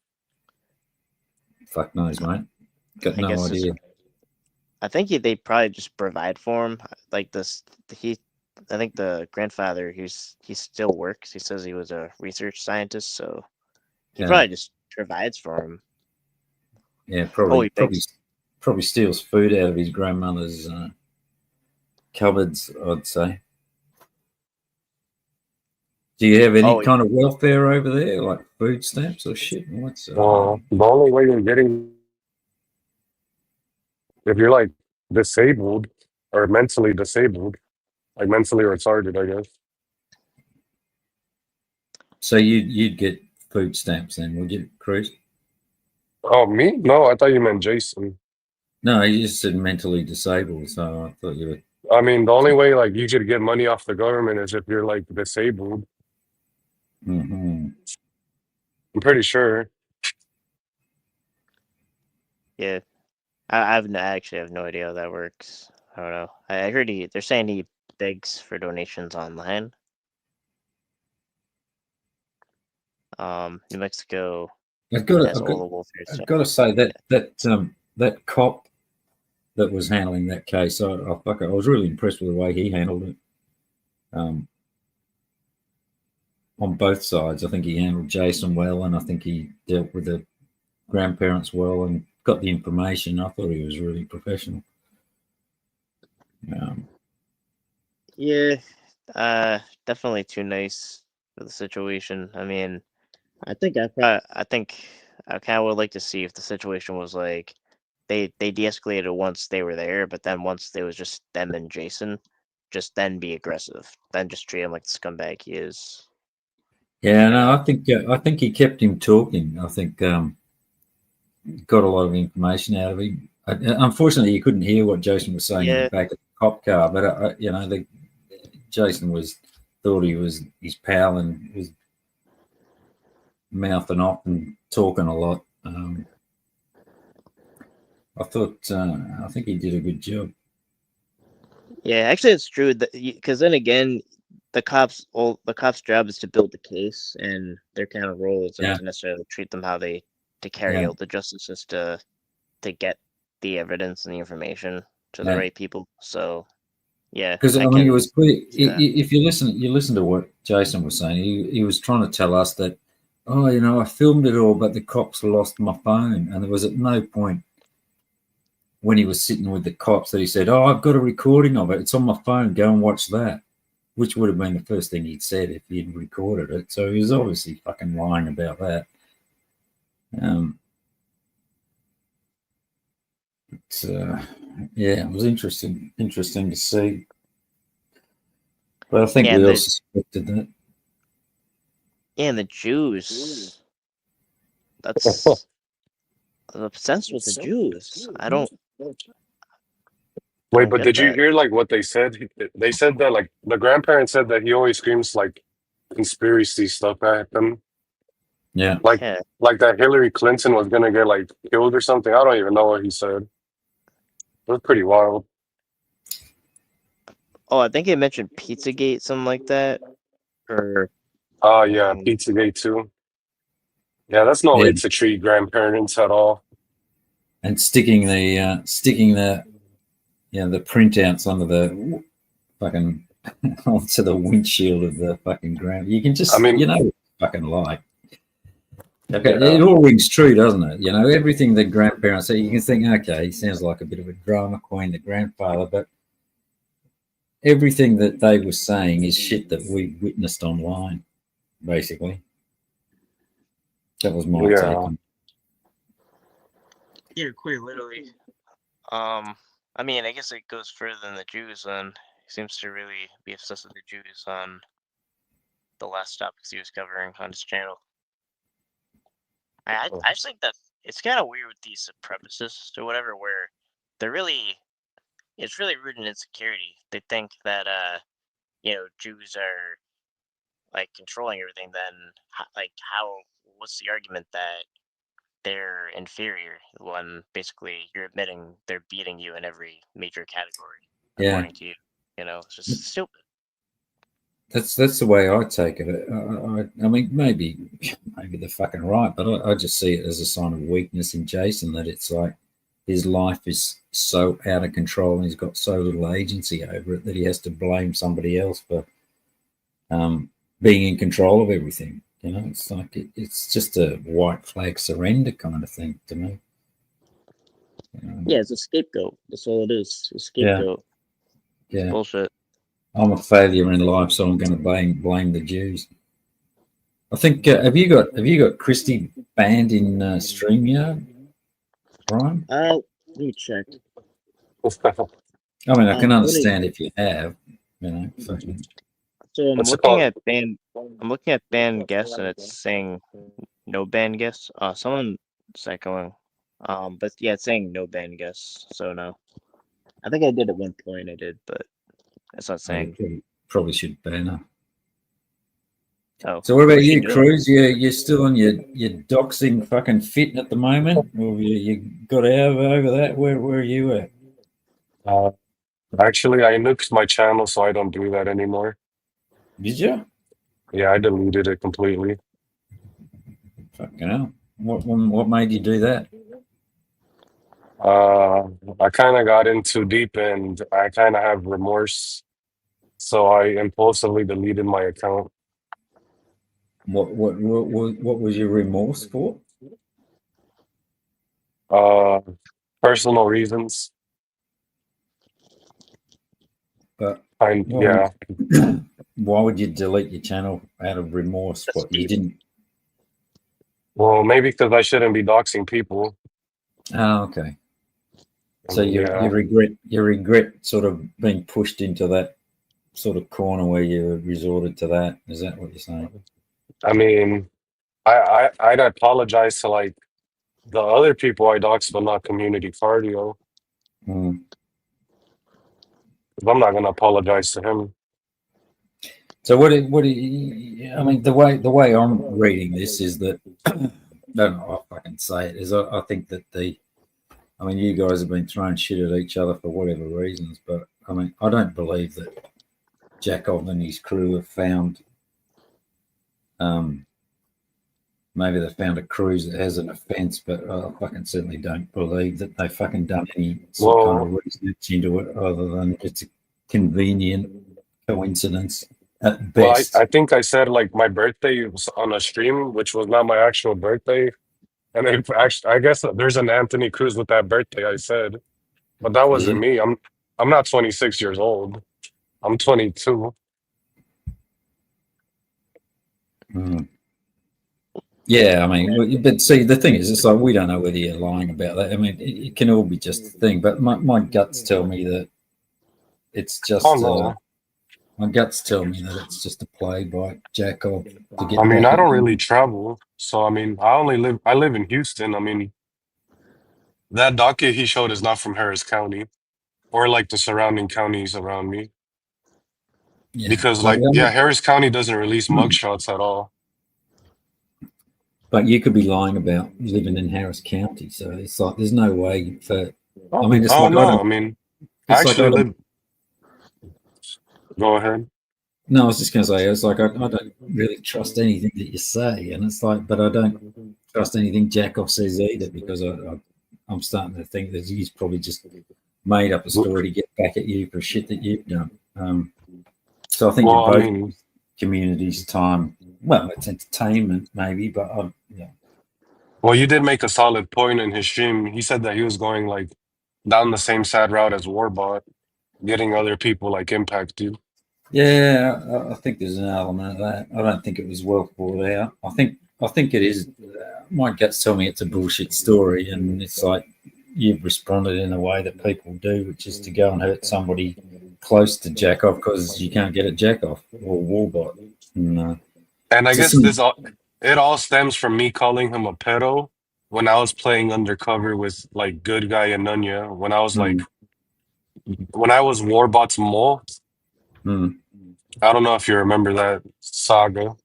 Fuck knows, mate. Got I no guess idea. I think they probably just provide for him. Like this, I think the grandfather, he still works. He says he was a research scientist, so he probably just provides for him. Yeah, probably steals food out of his grandmother's cupboards, I'd say. Do you have any kind of welfare over there, like food stamps or shit? What's Well, the only way you're getting, if you're like disabled or mentally disabled, like mentally retarded, I guess. So you'd get food stamps then, would you, Cruz? Oh, me? No, I thought you meant Jason. No, you just said mentally disabled, so I thought you were. I mean, the only way like you could get money off the government is if you're like disabled. Mm-hmm. I'm pretty sure. Yeah, I actually have no idea how that works. I don't know. I heard they're saying he begs for donations online. New Mexico. I've got to say that cop that was handling that case, I was really impressed with the way he handled it. On both sides, I think he handled Jason well, and I think he dealt with the grandparents well and got the information. I thought he was really professional. Yeah, definitely too nice for the situation. I mean, I think I kind of would like to see if the situation was like they de-escalated once they were there, but then once it was just them and Jason, just then be aggressive, then just treat him like the scumbag he is. Yeah, no, I think he kept him talking. I think got a lot of information out of him. Unfortunately, you couldn't hear what Jason was saying in the back of the cop car, but Jason thought he was his pal and was mouthing off and talking a lot. I think he did a good job. Yeah, actually, it's true because then again, the cops' job is to build the case, and their kind of role isn't to necessarily treat them how to carry out the justice, is to get the evidence and the information to the right people. So, yeah, because I mean, it was clear. If you listen to what Jason was saying, he was trying to tell us that, I filmed it all, but the cops lost my phone, and there was at no point when he was sitting with the cops that he said, I've got a recording of it. It's on my phone. Go and watch that, which would have been the first thing he'd said if he'd recorded it. So he was obviously fucking lying about that. It was interesting to see. But I think we all suspected that. Yeah, and the Jews. That's... I'm obsessed with the Jews. I don't... Wait, but did you hear like what they said? They said that like the grandparent said that he always screams like conspiracy stuff at them. Yeah. Like that Hillary Clinton was gonna get like killed or something. I don't even know what he said. It was pretty wild. Oh, I think he mentioned Pizzagate, something like that. Or yeah, Pizzagate too. Yeah, that's no way to treat grandparents at all. And sticking the the printouts onto the fucking onto the windshield of the fucking grand. You can just fucking like. Okay, Yeah. it all rings true, doesn't it? You know, everything the grandparents say, you can think, okay, he sounds like a bit of a drama queen, the grandfather, but everything that they were saying is shit that we witnessed online, basically. That was my take Yeah. on it. Yeah, quite literally. I mean, I guess it goes further than the Jews, and he seems to really be obsessed with the Jews on the last topics he was covering on his channel. I just think that it's kind of weird with these supremacists or whatever, where they're really, it's really rooted in insecurity. They think that, Jews are like controlling everything. Then, what's the argument that they're inferior when basically you're admitting they're beating you in every major category, Yeah. according to you? It's just stupid. That's the way I take it. I mean, maybe they're fucking right, but I just see it as a sign of weakness in Jason, that it's like his life is so out of control and he's got so little agency over it that he has to blame somebody else for being in control of everything. You know, it's like it's just a white flag surrender kind of thing to me. Yeah, it's a scapegoat. That's all it is. A scapegoat. Yeah. It's bullshit. I'm a failure in life, so I'm going to blame the Jews. I think have you got Christy banned in StreamYard, Brian? Let me check. I mean, I can understand if you have, you know. So I'm What's it looking called? at banned guests, and it's saying no banned guests. Someone's echoing. But yeah, it's saying no banned guests. So no. I think I did at one point. I did, but it's not saying. Probably should ban her. Oh. So what about what's she you, doing? Cruz? You're still on your doxing fucking fit at the moment, or you got out over that? Where are you at? Actually, I nuked my channel, so I don't do that anymore. Did you? Yeah, I deleted it completely. Fucking hell! What made you do that? I kind of got in too deep, and I kind of have remorse, so I impulsively deleted my account. What was your remorse for? Personal reasons. But Yeah. why would you delete your channel out of remorse? What you didn't? Well, maybe because I shouldn't be doxing people. Oh, okay. I So mean, you regret sort of being pushed into that sort of corner where you resorted to that. Is that what you're saying? I mean, I'd apologize to like the other people I dox, but not community cardio. Mm. I'm not gonna apologize to him. So what do you, I mean, the way I'm reading this is that I don't know if I can say it is I think that I mean, you guys have been throwing shit at each other for whatever reasons, but I mean, I don't believe that Jacob and his crew have found maybe they found a cruise that has an offence, but I fucking certainly don't believe that they fucking done any sort of kind of research into it other than it's a convenient coincidence at Well, best. I think I said like my birthday was on a stream, which was not my actual birthday. And then actually, I guess there's an Anthony Cruz with that birthday I said, but that wasn't me. I'm not 26 years old. I'm 22. Mm. Yeah, I mean, but see, the thing is, it's like we don't know whether you're lying about that. I mean, it can all be just a thing, but my guts tell me that it's just. Oh no. My guts tell me that it's just a play by Jacob to get I mean, back I at don't you. really travel, so I mean, I live in Houston. I mean, that docket he showed is not from Harris County or like the surrounding counties around me. Yeah, Because but, like, yeah, Harris County doesn't release mugshots at all. but you could be lying about living in Harris County, so it's like there's no way for. I mean, it's Oh like I no, don't. I mean, I It's like I actually don't. live. Go ahead. No, I was just going to say, it's like I don't really trust anything that you say, and it's like, but I don't trust anything Jacob says either, because I'm starting to think that he's probably just made up a story to get back at you for shit that you've done. So I think Well, you're I both mean, communities' time. Well, it's entertainment maybe, but yeah. Well, you did make a solid point in his stream. He said that he was going like down the same sad route as Warbot, getting other people like impact you. Yeah, I think there's an element of that. I don't think it was well thought out. I think it is. My guts tell me it's a bullshit story, and it's like you've responded in a way that people do, which is to go and hurt somebody close to jack off because you can't get a jack off or warbot. And I guess some, it all stems from me calling him a pedo when I was playing undercover with like good guy and Nunya. When I was Warbot's mole. I don't know if you remember that saga.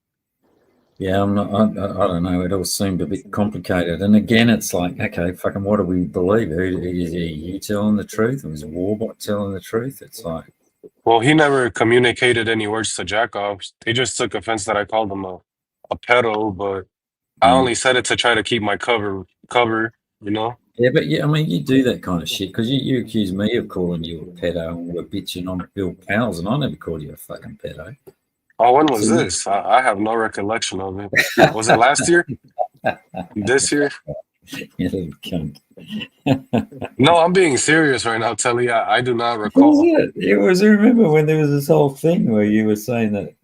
Yeah, I'm not. I don't know. It all seemed a bit complicated. And again, it's like, okay, fucking, what do we believe? Is you telling the truth, or is Warbot telling the truth? It's like, Well, he never communicated any words to Jackoff. He just took offense that I called him a pedo, but I only said it to try to keep my cover, you know? Yeah, but yeah, I mean, you do that kind of shit because you accuse me of calling you a pedo and we're bitching on Bill Powell's, and I never called you a fucking pedo. Oh, when was this? I have no recollection of it. Was it last year? This year? You little cunt. No, I'm being serious right now, Telly. I do not What recall. was it? It was, I remember when there was this whole thing where you were saying that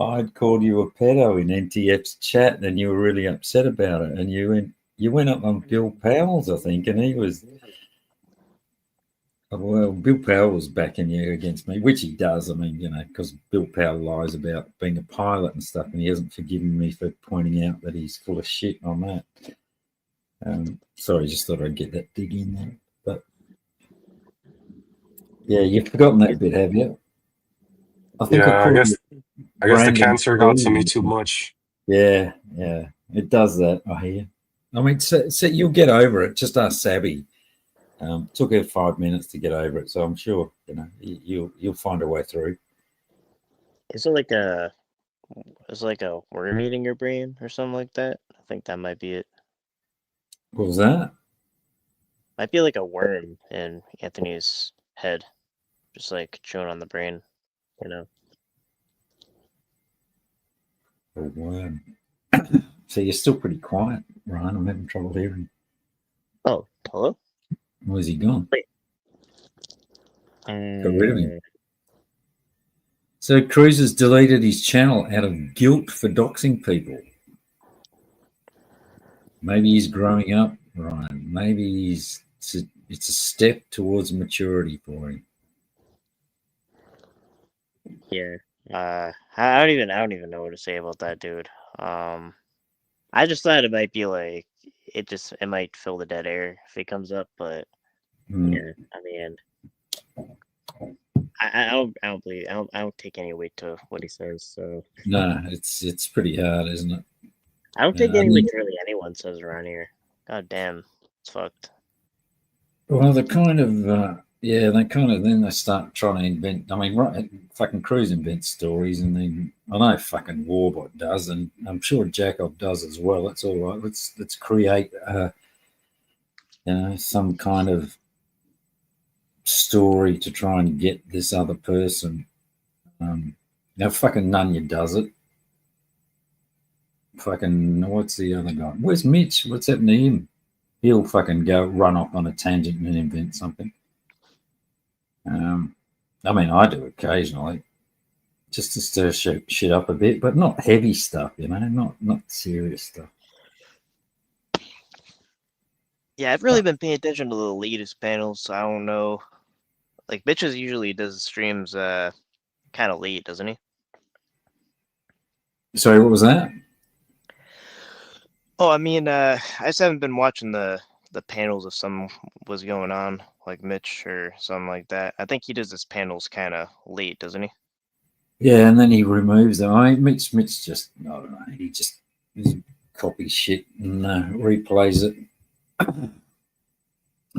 I'd called you a pedo in NTF's chat and you were really upset about it. And you went up on Bill Powell's, I think, and he was, well, Bill Powell was backing you against me, which he does. I mean, you know, because Bill Powell lies about being a pilot and stuff, and he hasn't forgiven me for pointing out that he's full of shit on that. Sorry, just thought I'd get that dig in there. But yeah, you've forgotten that bit, have you? I guess the cancer got to me too much. Yeah, it does that. I hear. I mean, so you'll get over it. Just ask Sabby. Took her 5 minutes to get over it, so I'm sure you'll find a way through. Is it like a worm eating your brain or something like that? I think that might be it. What was that? Might be like a worm in Anthony's head, just like chewing on the brain, you know. A worm. So you're still pretty quiet, Ryan. I'm having trouble hearing. Oh, hello? Where's he gone? Wait. Got rid of him. So Cruz has deleted his channel out of guilt for doxing people. Maybe he's growing up, Ryan. Maybe it's a step towards maturity for him. Yeah. I don't even know what to say about that, dude. I just thought it might be like it might fill the dead air if he comes up, but yeah, I mean, I don't take any weight to what he says. So no, it's pretty hard, isn't it? I don't take any weight to really anyone says around here. God damn, it's fucked. Well, they kind of then they start trying to invent. I mean, right, fucking Cruz invents stories, and then I know fucking Warbot does, and I'm sure Jacob does as well. That's all right. Let's create, some kind of story to try and get this other person. Now, fucking Nunya does it. Fucking, what's the other guy? Where's Mitch? What's happening to him? He'll fucking go run off on a tangent and invent something. I mean, I do occasionally, just to stir shit up a bit, but not heavy stuff, not serious stuff. Yeah, I've really been paying attention to the latest panels, so I don't know. Like, Bitches usually does streams kind of late, doesn't he? Sorry, what was that? Oh, I mean, I just haven't been watching the panels if something was going on, like Mitch or something like that. I think he does his panels kind of late, doesn't he? Yeah, and then he removes them. I mean, Mitch just, I don't know, he just copies shit and replays it.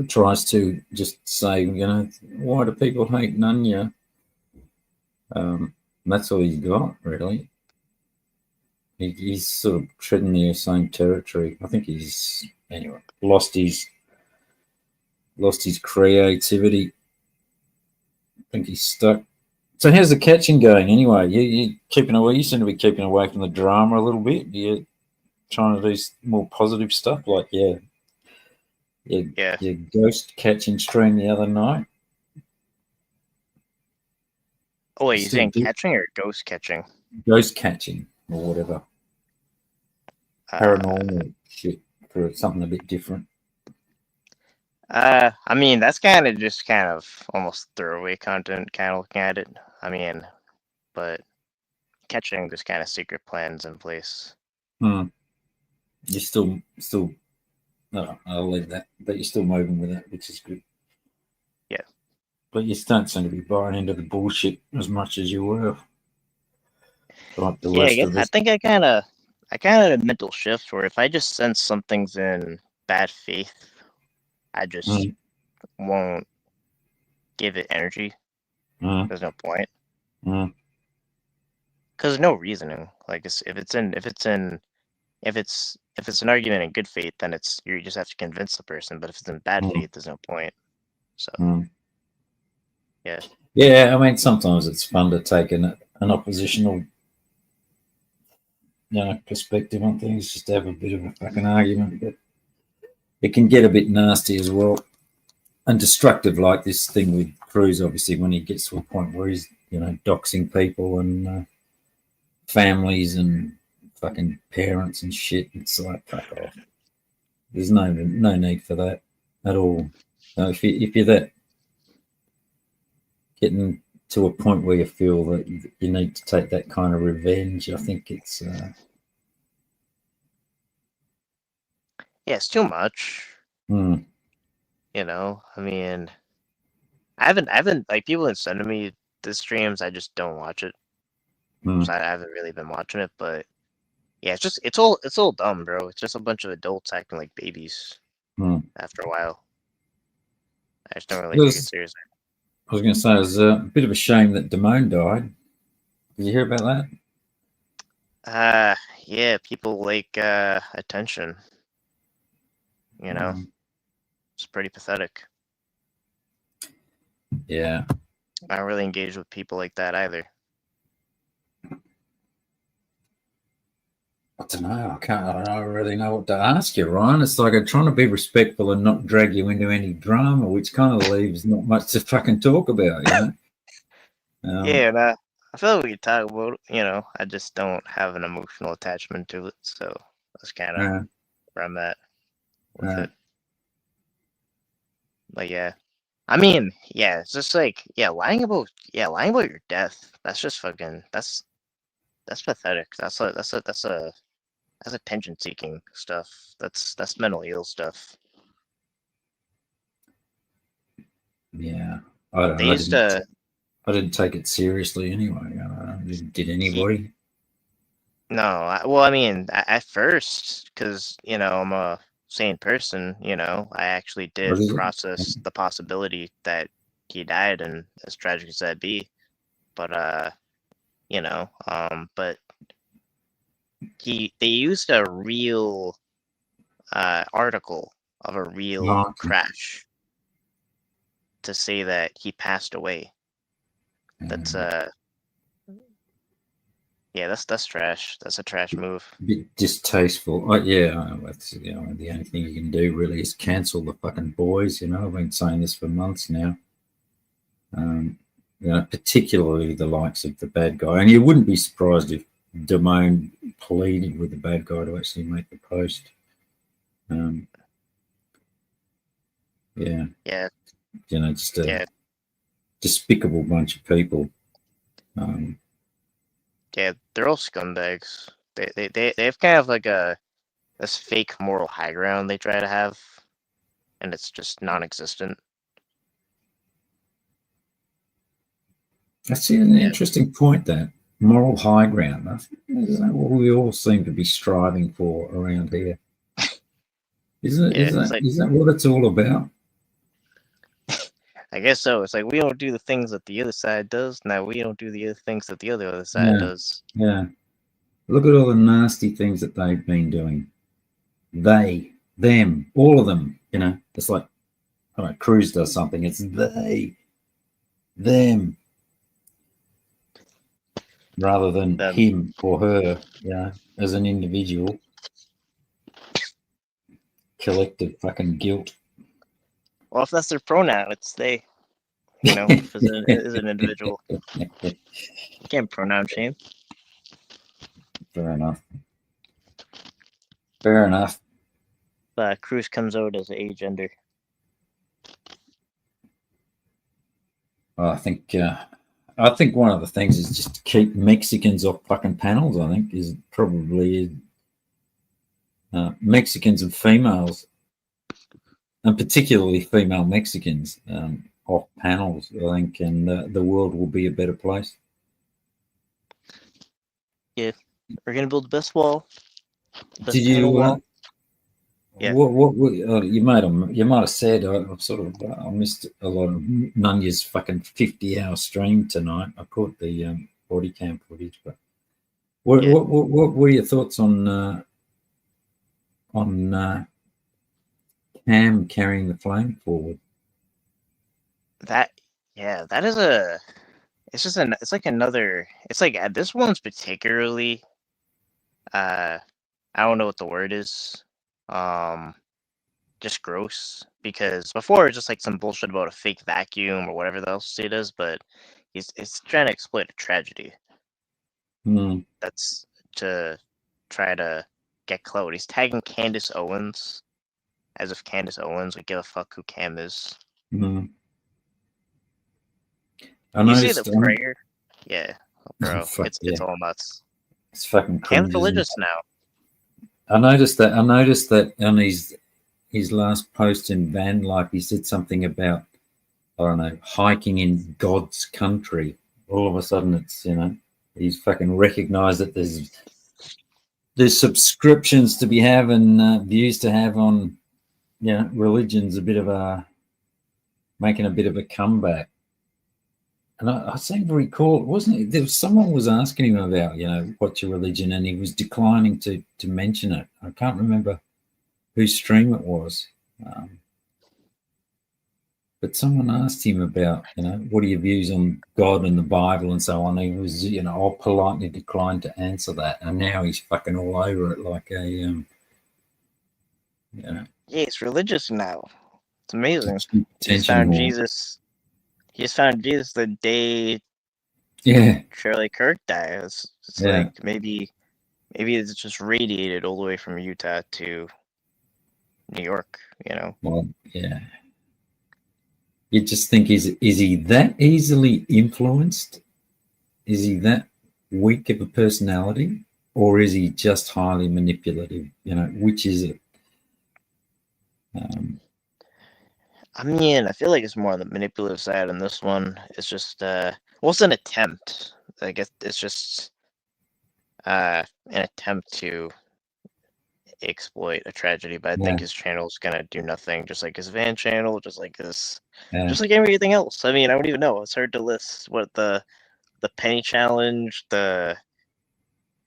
Tries to just say, why do people hate Nunya? That's all he's got, really. He's sort of treading the same territory. I think he's lost his creativity. I think he's stuck. So how's the catching going anyway? You keeping away? You seem to be keeping away from the drama a little bit. trying to do more positive stuff, like your ghost catching stream the other night. Oh, wait, you saying catching or ghost catching? Ghost catching or whatever. Paranormal shit for something a bit different. I mean, that's kind of almost throwaway content, kind of looking at it. I mean, but catching just kind of secret plans in place. You're still. No, I'll leave that. But you're still moving with it, which is good. Yeah. But you don't seem to be buying into the bullshit as much as you were. Like the rest of us. I think I kind of had a mental shift where if I just sense something's in bad faith, I just won't give it energy. There's no point. Because no reasoning. Like if it's an argument in good faith, then you just have to convince the person. But if it's in bad faith, there's no point. So yeah. Yeah, I mean, sometimes it's fun to take an oppositional, perspective on things, just to have a bit of a fucking argument. But it can get a bit nasty as well, and destructive, like this thing with Cruz. Obviously, when he gets to a point where he's, doxing people and families and fucking parents and shit, it's like, fuck off. There's no need for that at all. If you're that getting to a point where you feel that you need to take that kind of revenge, I think it's it's too much. Hmm. I mean, I haven't like people have sent me the streams. I just don't watch it. So I haven't really been watching it, but yeah, it's all dumb, bro. It's just a bunch of adults acting like babies. After a while, I just don't really take it seriously. I was going to say it was a bit of a shame that Damone died. Did you hear about that? Yeah, people like attention. It's pretty pathetic. Yeah. I don't really engage with people like that either. I don't know. I don't really know what to ask you, Ryan. It's like I'm trying to be respectful and not drag you into any drama, which kind of leaves not much to fucking talk about, Yeah, and I feel like we could talk about it, I just don't have an emotional attachment to it, so that's kind of where I'm at with it. But yeah, I mean, yeah, it's just like, lying about your death. That's just fucking, that's pathetic. That's attention seeking stuff. That's mentally ill stuff. Yeah, I don't know. I didn't take it seriously anyway. Did anybody? No, well, I mean, at first, because I'm a sane person, I actually did process the possibility that he died, and as tragic as that be, but but they used a real article of a real crash to say that he passed away. That's that's trash. That's a trash move. A bit distasteful. That's the only thing you can do really is cancel the fucking boys. I've been saying this for months now. Particularly the likes of the bad guy, and you wouldn't be surprised if Damone pleaded with the bad guy to actually make the post. Just a despicable bunch of people. They're all scumbags. They have kind of like this fake moral high ground they try to have, and it's just non-existent. That's an interesting point, that moral high ground. Is that what we all seem to be striving for around here? Is that what it's all about? I guess so. It's like we don't do the things that the other side does. Now we don't do the other things that the other side does. Yeah. Look at all the nasty things that they've been doing. They, them, all of them. It's like, Cruz does something. It's they, them, rather than him or her. As an individual. collective fucking guilt. Well, if that's their pronoun, it's they. You know, if it's an individual. You can't pronoun shame. Fair enough. Fair enough. Cruz comes out as agender. Well, I think one of the things is just to keep Mexicans off fucking panels. I think is probably Mexicans and females, and particularly female Mexicans, off panels. I think, and the world will be a better place. Yeah, we're gonna build the best wall. Best Did you? wall. Yeah. What you might have said I missed a lot of Nunya's fucking 50-hour stream tonight. I caught the body cam footage, but what were your thoughts on Cam carrying the flame forward? That is it's like another. It's like this one's particularly. I don't know what the word is. Just gross, because before it's just like some bullshit about a fake vacuum or whatever else it is, but it's trying to exploit a tragedy. That's to try to get clout. He's tagging Candace Owens as if Candace Owens would give a fuck who Cam is. You see the prayer? Yeah, bro, it's all nuts. It's fucking cringe. Cam's religious now. I noticed that on his last post in Van Life, he said something about, I don't know, hiking in God's country. All of a sudden, it's, he's fucking recognised that there's subscriptions to be having, views to have on, religion's making a bit of a comeback. And I seem to recall, wasn't it? There was someone was asking him about, what's your religion, and he was declining to mention it. I can't remember whose stream it was, but someone asked him about, what are your views on God and the Bible and so on. He was, all politely declined to answer that, and now he's fucking all over it like a, Yeah, he's religious now. It's amazing. He's found Jesus. He's found Jesus the day Charlie Kirk died. It's like maybe it's just radiated all the way from Utah to New York, Well, yeah. You just think, is he that easily influenced? Is he that weak of a personality? Or is he just highly manipulative? Which is it? I mean, I feel like it's more on the manipulative side on this one. It's just, it's an attempt. I guess it's just an attempt to exploit a tragedy, but I think his channel is gonna do nothing, just like his Van channel, just like this, just like everything else. I mean, I don't even know. It's hard to list what the penny challenge, bro,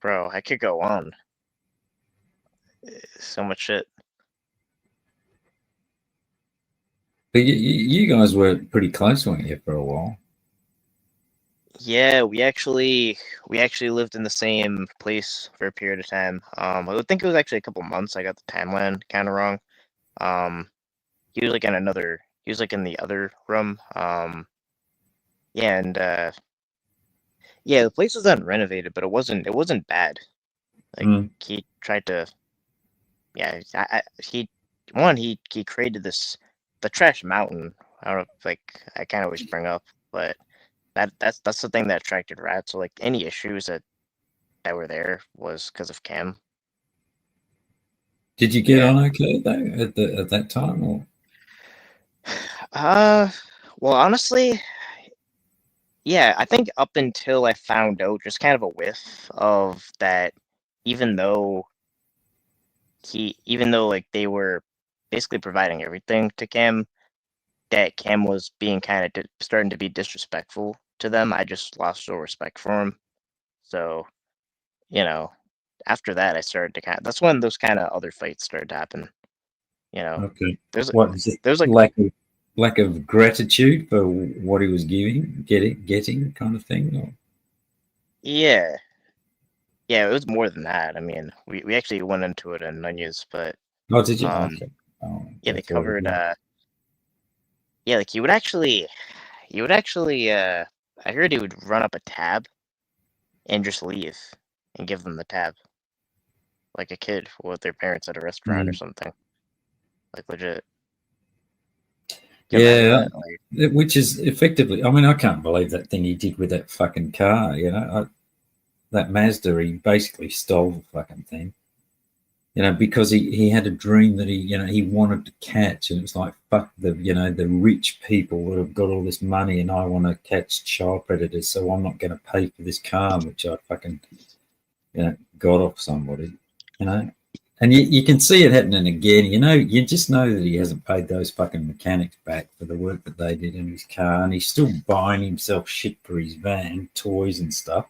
I could go on. So much shit. But you guys were pretty close, weren't you, for a while? Yeah, we actually lived in the same place for a period of time. I would think it was actually a couple months. I got the timeline kind of wrong. He was like in the other room. The place was unrenovated, but it wasn't bad. Like he tried to, he created the trash mountain. I don't know, I can't always bring up, but that's the thing that attracted rats. So like any issues that were there was because of Cam. Did you get on okay though at that time, or? Well, honestly, yeah, I think up until I found out just kind of a whiff of that, even though like they were basically providing everything to Cam, that Cam was being kind of starting to be disrespectful to them. I just lost all respect for him. So, after that, I started to that's when those kind of other fights started to happen. Okay. There's like lack of gratitude for what he was getting kind of thing? Or? Yeah, it was more than that. I mean, we actually went into it in Nunez, but did you? Okay. Yeah, they that's what it covered. is. Yeah, like you would actually. I heard he would run up a tab and just leave and give them the tab, like a kid with their parents at a restaurant or something. Like legit. Can you imagine Yeah, that? Like, which is effectively. I mean, I can't believe that thing he did with that fucking car. That Mazda. He basically stole the fucking thing. Because he had a dream that he wanted to catch, and it's like, fuck the rich people that have got all this money, and I want to catch child predators, so I'm not going to pay for this car which I fucking got off somebody, and you can see it happening again. You just know that he hasn't paid those fucking mechanics back for the work that they did in his car, and he's still buying himself shit for his van, toys and stuff.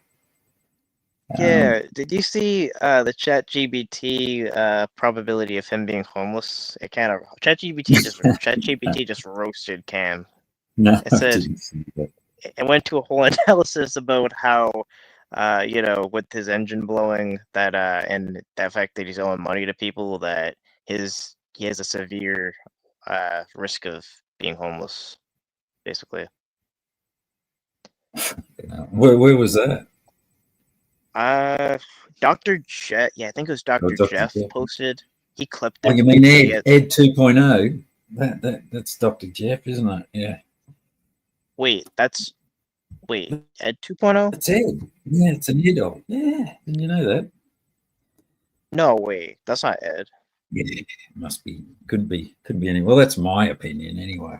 yeah, did you see the ChatGPT probability of him being homeless? It kind of ChatGPT just roasted Cam. No, It I said didn't see that. it went to a whole analysis about how with his engine blowing that and the fact that he's owing money to people that he has a severe risk of being homeless, basically. Where was that? Dr. Jeff, yeah, I think it was Dr. Dr. Jeff Jeff. posted. He clipped Oh, it. you mean Yeah. Ed 2.0? That's Dr. Jeff, isn't it? Yeah. Wait, Ed 2.0? It's Ed. Yeah, it's an Ed. Yeah, didn't you know that? No, wait, that's not Ed. Yeah, must be. Could be any. Well, that's my opinion anyway.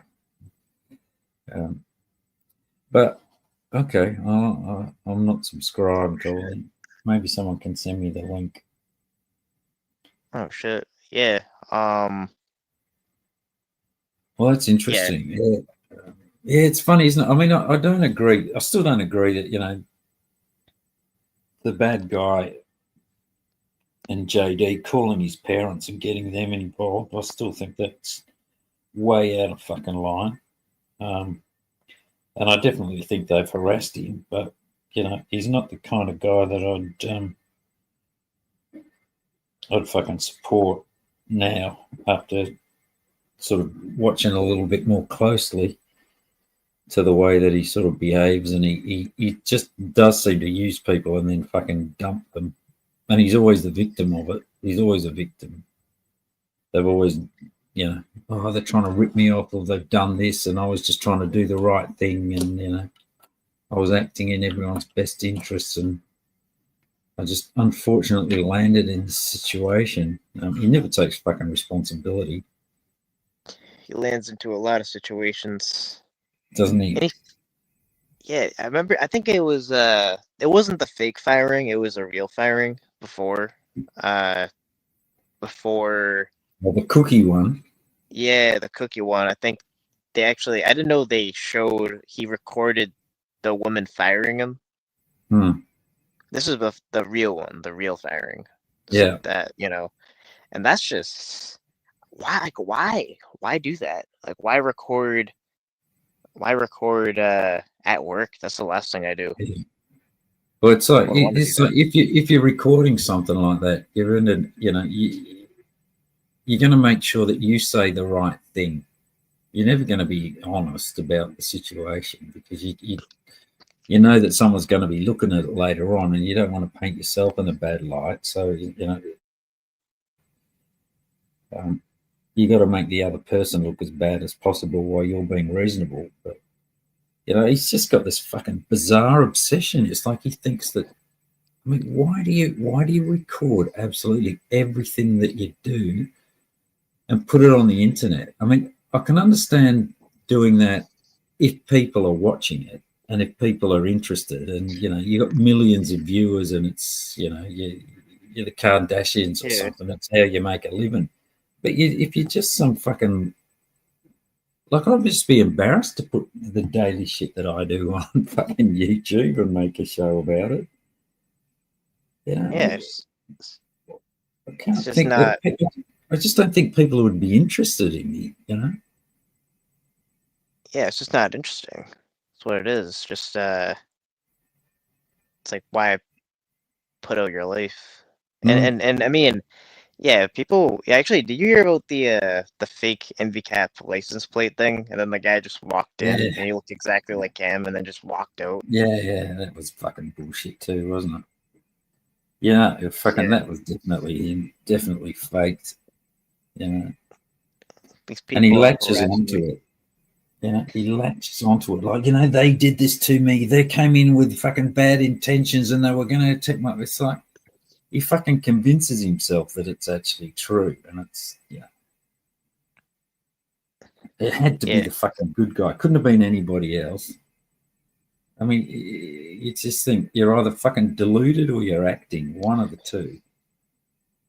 But okay, I'm not subscribed, or maybe someone can send me the link. Oh shit. Yeah. Well, that's interesting. Yeah, it's funny, isn't it? I mean, I don't agree. I still don't agree that the bad guy and JD calling his parents and getting them involved. I still think that's way out of fucking line. And I definitely think they've harassed him, but he's not the kind of guy that I'd fucking support now after sort of watching a little bit more closely to the way that he sort of behaves, and he just does seem to use people and then fucking dump them. And he's always the victim of it. He's always a victim. They've always, they're trying to rip me off, or they've done this, and I was just trying to do the right thing, and I was acting in everyone's best interests, and I just unfortunately landed in this situation. He never takes fucking responsibility, He lands into a lot of situations. doesn't he? Yeah, I remember. I think it wasn't the fake firing; it was a real firing before. Well, the cookie one. Yeah, the cookie one. I think they actually. I didn't know they showed he recorded the woman firing him. This is the real one, the real firing. Yeah. That and that's just why. Like, why do that? Like, why record? At work? That's the last thing I do. Well, it's like if you're recording something like that, you're in a you're going to make sure that you say the right thing. You're never going to be honest about the situation, because you know that someone's going to be looking at it later on, and you don't want to paint yourself in a bad light. So you got to make the other person look as bad as possible while you're being reasonable. But he's just got this fucking bizarre obsession. It's like he thinks that. I mean, why do you record absolutely everything that you do and put it on the internet? I mean, I can understand doing that if people are watching it and if people are interested, and you got millions of viewers, and it's you're the Kardashians or something. That's how you make a living. But if you're just some fucking, like, I'd just be embarrassed to put the daily shit that I do on fucking YouTube and make a show about it. Yes. I can't think that I just don't think people would be interested in it, Yeah, it's just not interesting. That's what it is. It's just it's like, why put out your life? And I mean, Yeah, people. Yeah, actually, did you hear about the fake MV-Cap license plate thing? And then the guy just walked in, Yeah, and he looked exactly like him, and then just walked out. yeah, that was fucking bullshit too, wasn't it? Yeah, fucking Yeah, that was definitely him, definitely faked. You know, these and he people latches harassing onto me. it. You know, he latches onto it like, they did this to me. They came in with fucking bad intentions and they were going to take my. It's like he fucking convinces himself that it's actually true, and it's it had to be Yeah, the fucking good guy. Couldn't have been anybody else. I mean, you just think you're either fucking deluded or you're acting, one of the two,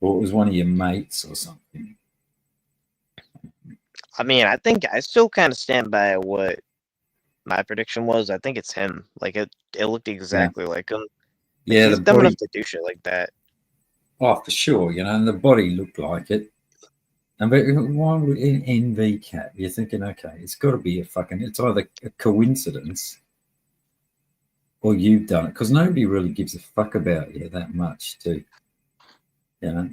or it was one of your mates or something. I mean, I think I still kind of stand by what my prediction was. I think it's him. Like it looked Yeah, exactly like him. Like yeah, the he's dumb enough body. to do shit like that. Oh, for sure, and the body looked like it. And but why would in NVCAT? You're thinking, okay, it's got to be a fucking. It's either a coincidence or you've done it, because nobody really gives a fuck about you that much, too. You know,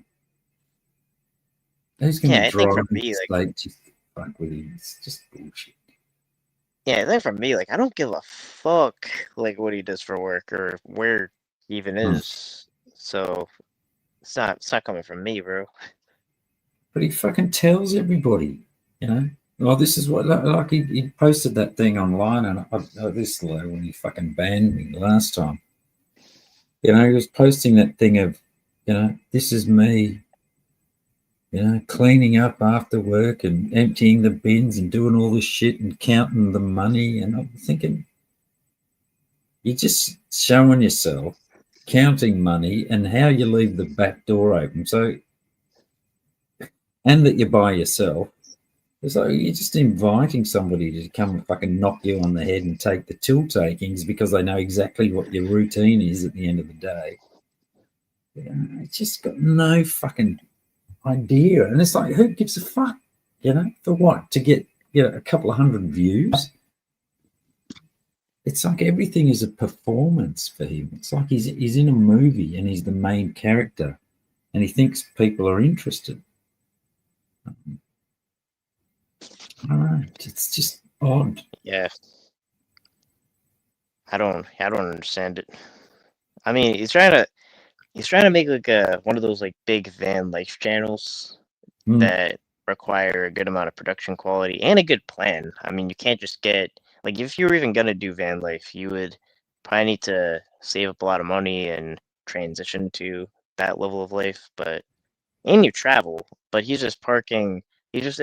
who's going to Yeah, I think drive for me, like, interstate just to fuck with you? It's just bullshit. yeah, I think for me, like, I don't give a fuck like what he does for work or where he even Hmm. is. So it's not coming from me, bro. But he fucking tells everybody, you know. Well, this is what like he posted that thing online, and this when he fucking banned me last time. You know, he was posting that thing of, this is me, cleaning up after work and emptying the bins and doing all this shit and counting the money. And I'm thinking, you're just showing yourself, counting money and how you leave the back door open. So, and that you're by yourself. It's like you're just inviting somebody to come and fucking knock you on the head and take the till takings because they know exactly what your routine is at the end of the day. It's just got no fucking idea. And it's like, who gives a fuck? For what? To get a couple of hundred views? It's like everything is a performance for him. It's like he's in a movie and he's the main character and he thinks people are interested. I don't know. It's just odd. Yeah, I don't understand it. I mean, he's trying to make like one of those like big van life channels Mm, that require a good amount of production quality and a good plan. I mean, you can't just get like if you were even gonna do van life, you would probably need to save up a lot of money and transition to that level of life. But and you travel, but he's just parking. He's just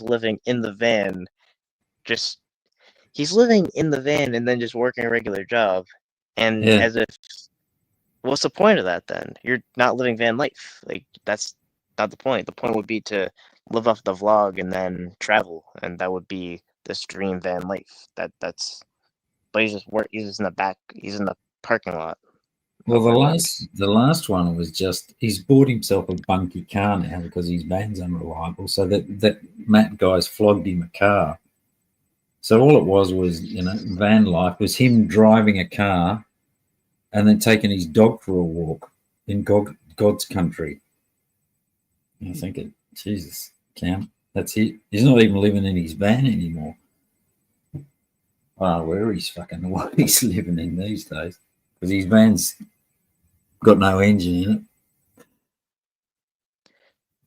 living in the van. Just he's living in the van and then just working a regular job, and yeah. as if what's the point of that then? You're not living van life. Like that's not the point. The point would be to live off the vlog and then travel, and that would be this dream van life. That's. But he's just work. He's just in the back. He's in the parking lot Well, of the work. last one was just he's bought himself a bunky car now because his van's unreliable. So that Matt guy's flogged him a car. So all it was van life was him driving a car and then taking his dog for a walk in God's country. And I think Jesus, Cam, that's it. He's not even living in his van anymore. I don't know where he's fucking what he's living in these days because his van's got no engine in it.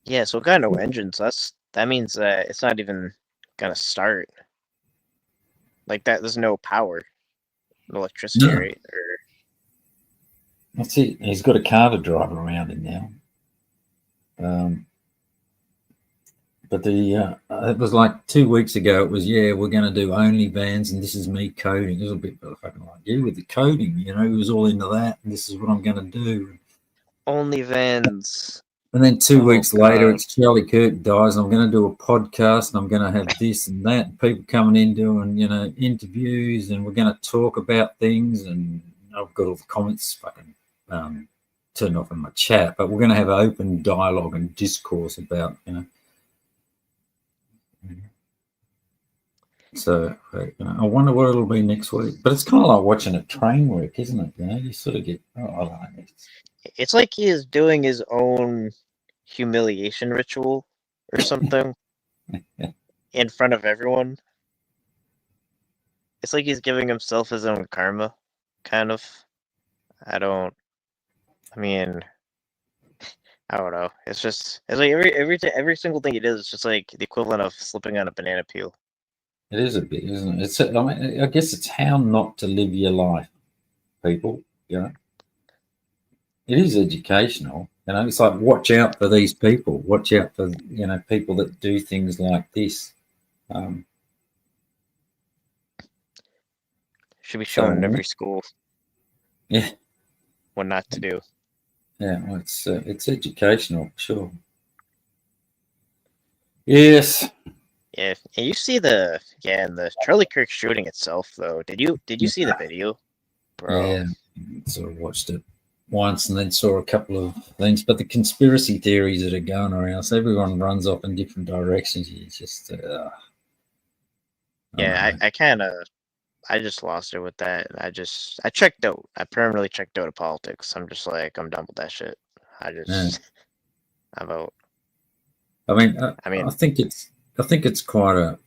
Yeah, so it got no engine. So that means that it's not even gonna start. Like that, there's no power, no electricity, No, right? Or that's it. He's got a car to drive around in now. But it was like 2 weeks ago. It was we're going to do only vans, and this is me coding. It was a bit fucking like you with the coding. He was all into that, and this is what I'm going to do. only vans. And then 2 weeks Oh later, God. it's Charlie Kirk dies, and I'm going to do a podcast, and I'm going to have this and that, and people coming in doing interviews, and we're going to talk about things. And I've got all the comments fucking turned off in my chat, but we're going to have open dialogue and discourse about So I wonder what it'll be next week. But it's kind of like watching a train wreck, isn't it? You sort of get, I don't know. It's like he is doing his own humiliation ritual or something in front of everyone. It's like he's giving himself his own karma, kind of. I mean, I don't know. It's like every single thing he does is just like the equivalent of slipping on a banana peel. It is a bit, isn't it? I mean, I guess it's how not to live your life, people. You know, it is educational. You know, it's like watch out for these people. Watch out for people that do things like this. Should be shown in every school. Yeah, what not to do. Yeah, well, it's educational, sure. Yes. Yeah, and you see the Charlie Kirk shooting itself though. Did you see the video, bro? Yeah, sort of watched it once and then saw a couple of things, but the conspiracy theories that are going around, so everyone runs off in different directions. You just, I just lost it with that. I checked out. I permanently checked out of politics. I'm just like, I'm done with that shit. I'm out. I mean, I think it's quite a,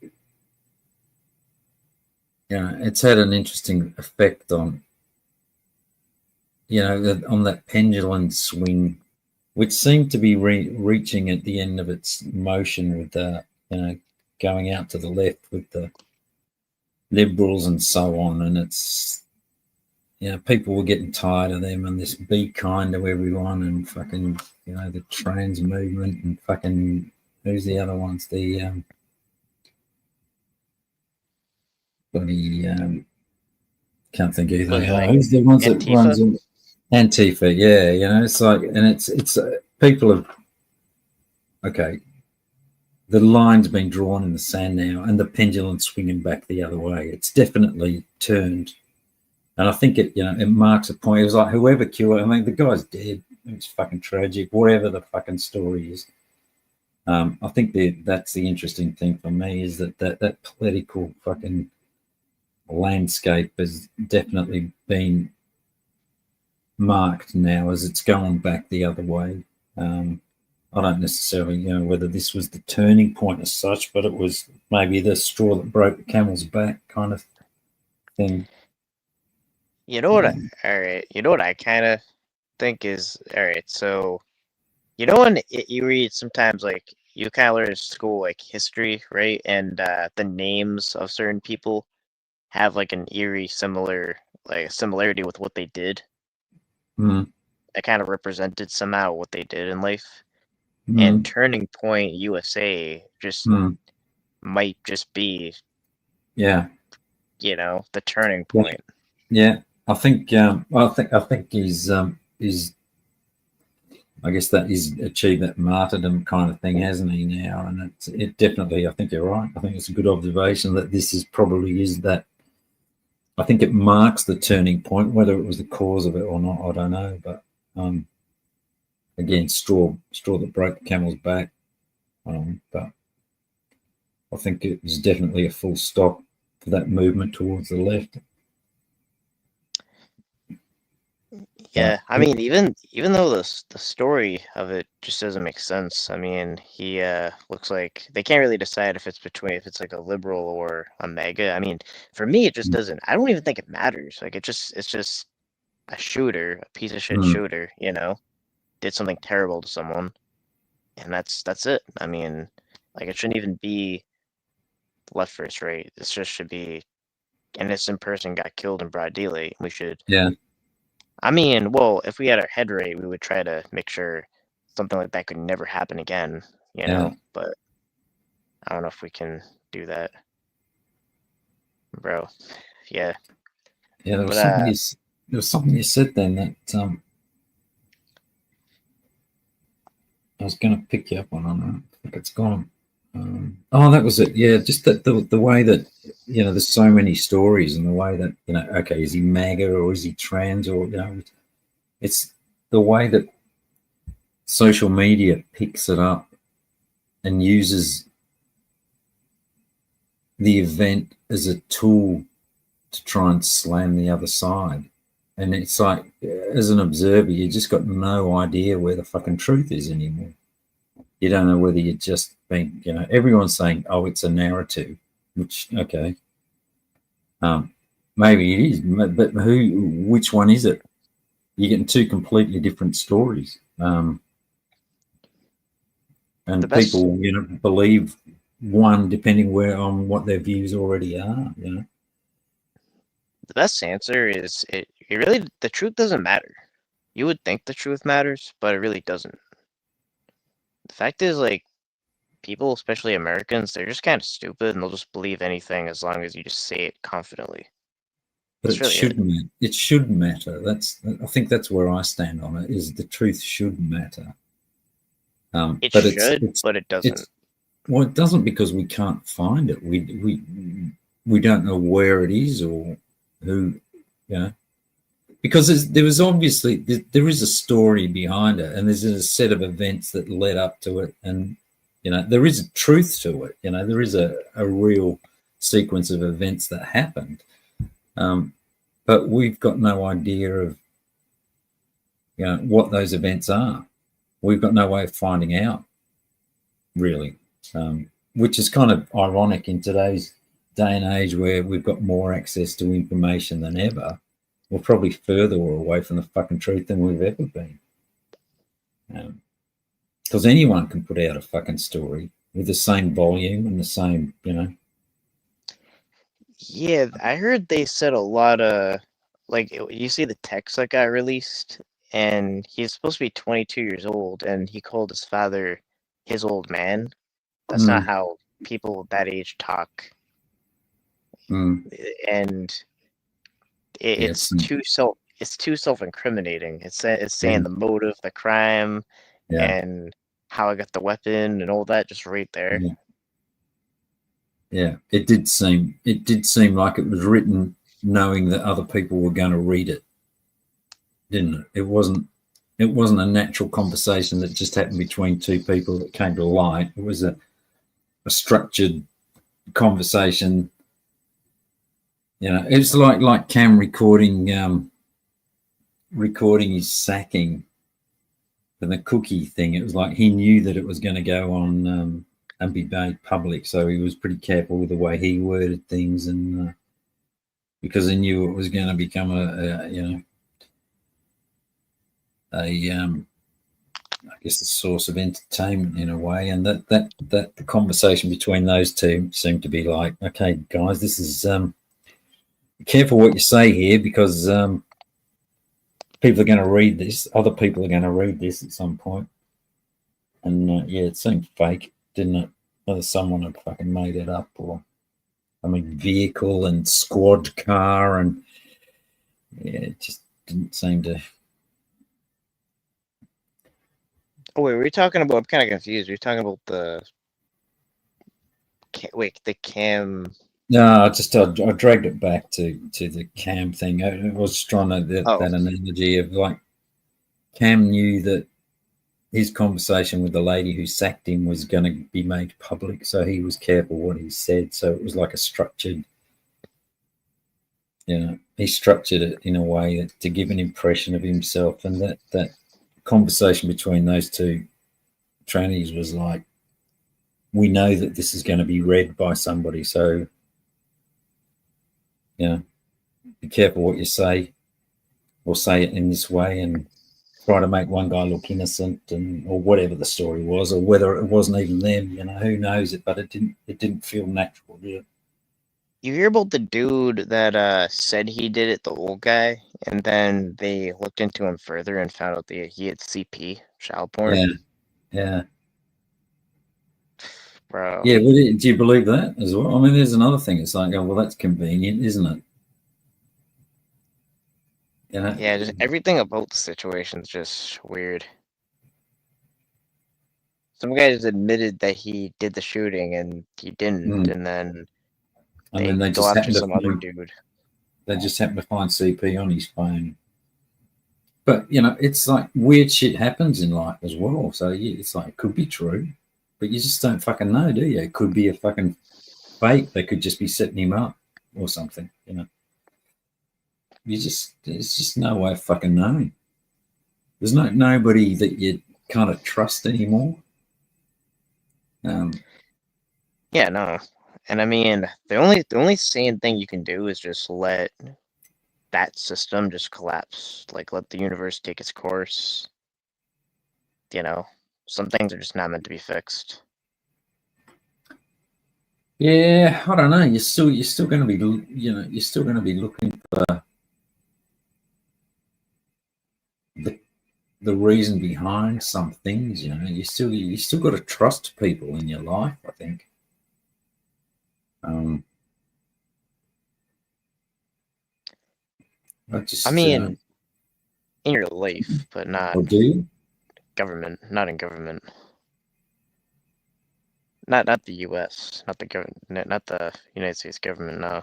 it's had an interesting effect on, on that pendulum swing, which seemed to be reaching at the end of its motion with the, going out to the left with the liberals and so on. And it's, people were getting tired of them and this be kind to everyone and fucking, the trans movement and fucking, who's the other ones? The can't think either. Who's the ones that runs in Antifa? Yeah, it's like, and it's people have, okay, the line's been drawn in the sand now and the pendulum swinging back the other way. It's definitely turned. And I think it marks a point. It was like whoever killed him, I mean, the guy's dead. It's fucking tragic, whatever the fucking story is. I think that's the interesting thing for me is that political fucking landscape has definitely been marked now as it's going back the other way. I don't necessarily whether this was the turning point as such, but it was maybe the straw that broke the camel's back kind of thing. You know what? All right. You know what I kind of think is all right. So, when you read sometimes like you kind of learn in school like history, right? And the names of certain people have like an eerie similarity with what they did. Mm. That kind of represented somehow what they did in life. Mm. And Turning Point USA just might just be, the turning point. Yeah, I think he's I guess that he's achieved that martyrdom kind of thing, hasn't he now? And it definitely, I think you're right. I think it's a good observation that this is that. I think it marks the turning point. Whether it was the cause of it or not, I don't know. But again, straw that broke the camel's back. But I think it was definitely a full stop for that movement towards the left. Yeah, I mean, even though the story of it just doesn't make sense. I mean, he looks like they can't really decide if it's like a liberal or a MAGA. I mean, for me, it just doesn't. I don't even think it matters. Like, it's just a shooter, a piece of shit shooter. Did something terrible to someone, and that's it. I mean, like, it shouldn't even be left versus right. It just should be an innocent person got killed in broad daylight. We should. Yeah. I mean, well, if we had our head right, we would try to make sure something like that could never happen again, but I don't know if we can do that. Bro. Yeah. Yeah, there was something you said then that I was going to pick you up on. I think it's gone. That was it. Yeah, just that the way that there's so many stories, and the way that okay, is he MAGA or is he trans, or it's the way that social media picks it up and uses the event as a tool to try and slam the other side. And it's like, as an observer, you just got no idea where the fucking truth is anymore. You don't know whether you're just being, everyone's saying, oh, it's a narrative, which, okay. Maybe it is, but which one is it? You're getting two completely different stories. And people, believe one depending on what their views already are, The best answer is it really, the truth doesn't matter. You would think the truth matters, but it really doesn't. The fact is, like, people, especially Americans, they're just kind of stupid and they'll just believe anything as long as you just say it confidently. But it shouldn't. It should matter. I think that's where I stand on it. Is the truth should matter. It but should, but it doesn't. Well, it doesn't because we can't find it. We don't know where it is or who, because there was obviously there is a story behind it, and there's a set of events that led up to it, and there is a truth to it. There is a real sequence of events that happened, but we've got no idea of what those events are. We've got no way of finding out, really, which is kind of ironic in today's day and age where we've got more access to information than ever. We're probably further away from the fucking truth than we've ever been. Because anyone can put out a fucking story with the same volume and the same, Yeah, I heard they said a lot of, like, you see the text that got released, and he's supposed to be 22 years old, and he called his father his old man. That's not how people that age talk. And it's too self-incriminating. It's saying the motive, the crime, and how I got the weapon and all that just right there. Yeah, it did seem like it was written knowing that other people were going to read it, didn't it? It wasn't a natural conversation that just happened between two people that came to light. It was a structured conversation. It's like Cam recording his sacking and the cookie thing. It was like he knew that it was going to go on and be made public, so he was pretty careful with the way he worded things, and because he knew it was going to become I guess the source of entertainment in a way, and that the conversation between those two seemed to be like, okay, guys, this is be careful what you say here, because people are going to read this. Other people are going to read this at some point, and it seemed fake, didn't it? Whether someone had fucking made it up, or vehicle and squad car, and it just didn't seem to. Oh wait, were we talking about? I'm kind of confused. We're talking about the cam. No, I dragged it back to the Cam thing. I was just trying to that analogy of like Cam knew that his conversation with the lady who sacked him was going to be made public, so he was careful what he said. So it was like a structured, he structured it in a way to give an impression of himself, and that conversation between those two trannies was like, we know that this is going to be read by somebody, so be careful what you say, or say it in this way, and try to make one guy look innocent, or whatever the story was, or whether it wasn't even them, who knows it, but it didn't feel natural, did it? You hear about the dude that said he did it, the old guy, and then they looked into him further and found out that he had CP, child porn. Yeah. Bro. Yeah, well, do you believe that as well? There's another thing. It's like, oh, well, that's convenient, isn't it? Yeah, just everything about the situation's just weird. Some guy just admitted that he did the shooting and he didn't, and then they just go after some other dude. They just happened to find CP on his phone. But it's like weird shit happens in life as well. So it's like it could be true, but you just don't fucking know, do you? It could be a fucking fake. They could just be setting him up or something. There's just no way of fucking knowing. There's nobody that you kind of trust anymore. Yeah, no. And I mean, the only sane thing you can do is just let that system just collapse. Like, let the universe take its course. You know, some things are just not meant to be fixed. Yeah, I don't know. You're still going to be, you're still going to be looking for the reason behind some things. You still got to trust people in your life, I think. I mean, in your life, but not or do you? government. Not in government. Not the U.S. Not the government. Not the United States government. No.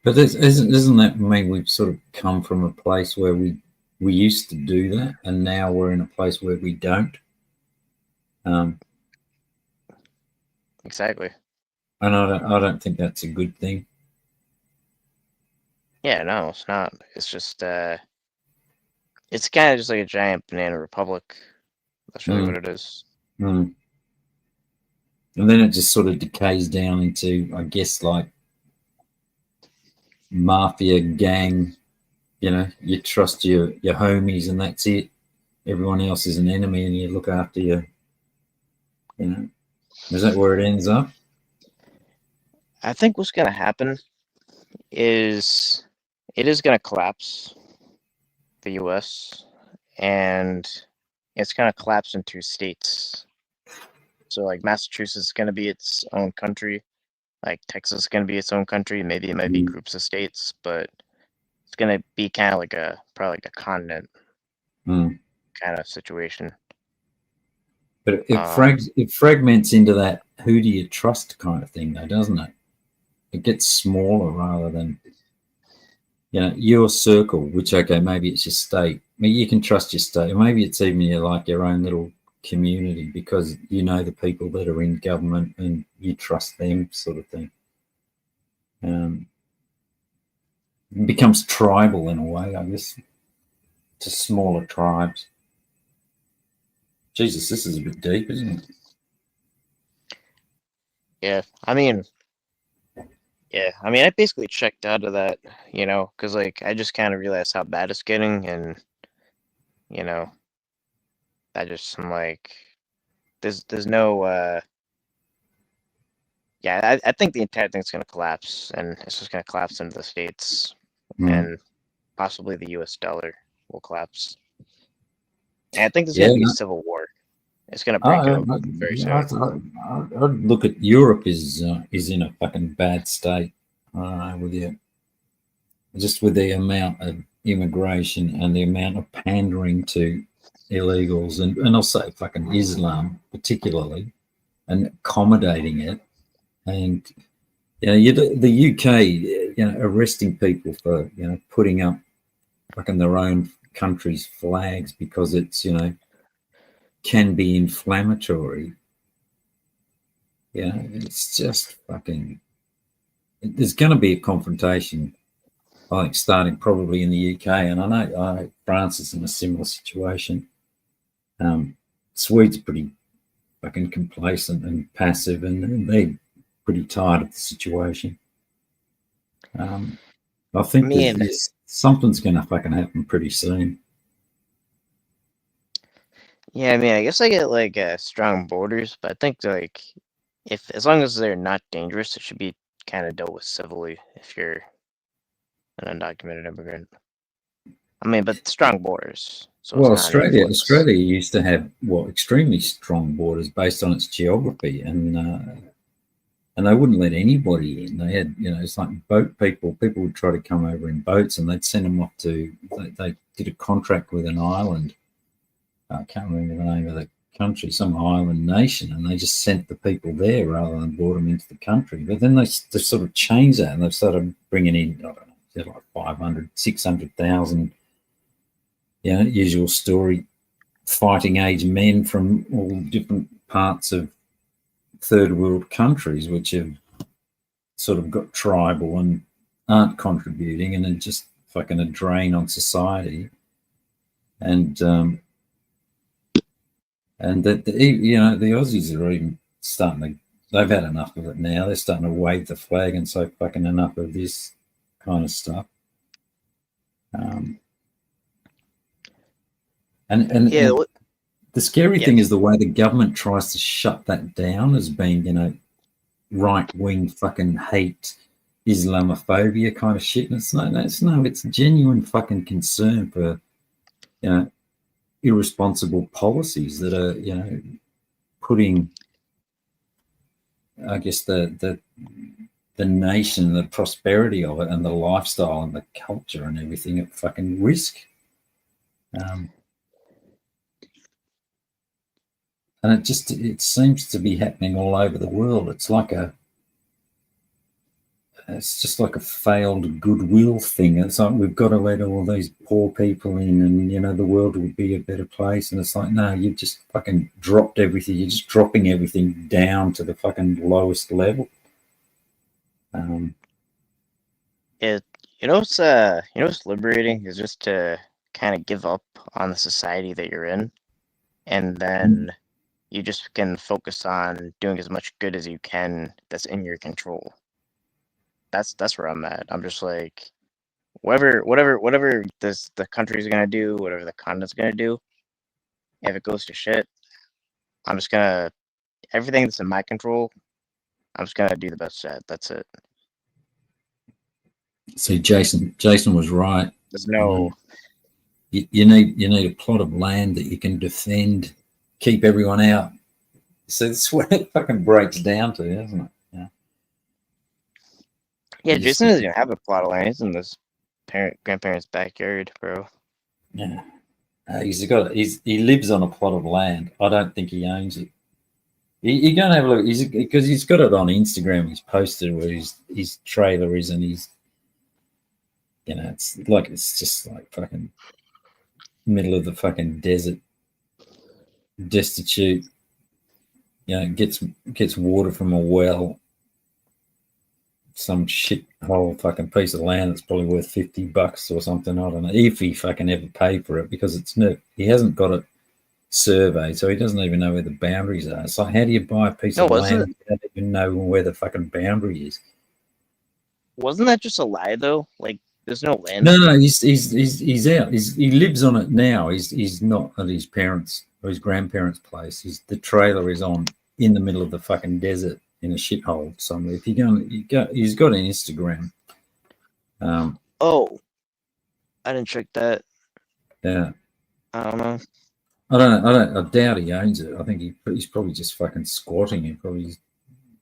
But isn't that mean we've sort of come from a place where we used to do that, and now we're in a place where we don't? Exactly. And I don't think that's a good thing. Yeah, no, it's not. It's just it's kind of just like a giant banana republic. That's really what it is. And then it just sort of decays down into, I guess, like mafia gang. You trust your homies and that's it. Everyone else is an enemy, and you look after your. Is that where it ends up? I think what's gonna happen is it is gonna collapse, the U.S., and it's gonna collapse into states. So like Massachusetts is gonna be its own country, like Texas is gonna be its own country. Maybe it might be groups of states, but it's gonna be kind of like probably like a continent kind of situation. But it fragments into that who do you trust kind of thing, though, doesn't it? It gets smaller rather than your circle, which, okay, maybe it's your state. I mean, you can trust your state, or maybe it's even your own little community, because you know the people that are in government and you trust them, sort of thing. It becomes tribal in a way, I guess, to smaller tribes. Jesus, this is a bit deep, isn't it? Yeah, I mean, I basically checked out of that, because like I just kind of realized how bad it's getting, and I'm like, there's no yeah, I think the entire thing's gonna collapse, and it's just gonna collapse into the states, and possibly the U.S. dollar will collapse. And I think there's gonna be a civil war. It's gonna break out very soon. I'd look at Europe is in a fucking bad state. I don't know, with you, just with the amount of immigration and the amount of pandering to illegals, and I'll say fucking Islam particularly, and accommodating it. And the UK, arresting people for putting up fucking their own country's flags because it's can be inflammatory. It's just fucking. There's going to be a confrontation, I think, starting probably in the UK, and I know France is in a similar situation. Swedes are pretty fucking complacent and passive, and they're pretty tired of the situation. I think something's going to fucking happen pretty soon. Yeah, I guess I get like strong borders, but I think like as long as they're not dangerous, it should be kind of dealt with civilly if you're an undocumented immigrant. But strong borders. So well, Australia used to have extremely strong borders based on its geography, and they wouldn't let anybody in. They had, it's like boat people. People would try to come over in boats, and they'd send them off to. They did a contract with an island. I can't remember the name of the country, some island nation, and they just sent the people there rather than brought them into the country. But then they sort of changed that, and they've started bringing in, I don't know, like 500, 600,000. Usual story, fighting age men from all different parts of third world countries, which have sort of got tribal and aren't contributing, and are just fucking a drain on society. And And the Aussies are even starting to. They've had enough of it now. They're starting to wave the flag and say fucking enough of this kind of stuff. And Yeah, the scary yeah, thing is the way the government tries to shut that down as being, right wing fucking hate, Islamophobia kind of shit. And it's genuine fucking concern for, irresponsible policies that are, putting, I guess, the nation, the prosperity of it, and the lifestyle and the culture and everything at fucking risk. And it seems to be happening all over the world. It's just like a failed goodwill thing. It's like we've got to let all these poor people in, and the world will be a better place. And it's like, no, you've just fucking dropped everything. You're just dropping everything down to the fucking lowest level. what's liberating is just to kind of give up on the society that you're in, and then you just can focus on doing as much good as you can that's in your control. That's where I'm at. I'm just like, whatever the country's gonna do, whatever the continent's gonna do, if it goes to shit, I'm just gonna everything that's in my control, I'm just gonna do the best at. That's it. See, Jason was right. There's no You need a plot of land that you can defend, keep everyone out. So that's what it fucking breaks down to, isn't it? Yeah, You just Jason doesn't even have a plot of land. He's in this grandparents' backyard, bro. Yeah. He lives on a plot of land. I don't think he owns it. You go and have a look. Because he's got it on Instagram. He's posted where his trailer is, and it's just like fucking middle of the fucking desert, destitute. Gets water from a well. Some shit whole fucking piece of land that's probably worth $50 or something. I don't know if he fucking ever paid for it, because he hasn't got it surveyed, so he doesn't even know where the boundaries are. So how do you buy a piece of land and you don't even know where the fucking boundary is? Wasn't that just a lie though? Like, there's no land. No, he's out. He lives on it now. He's not at his parents' or his grandparents' place. The trailer is in the middle of the fucking desert in a shithole somewhere. If you go, he's got an Instagram. Oh, I didn't check that. Yeah, I don't know. I doubt he owns it. I think he's probably just fucking squatting it. Probably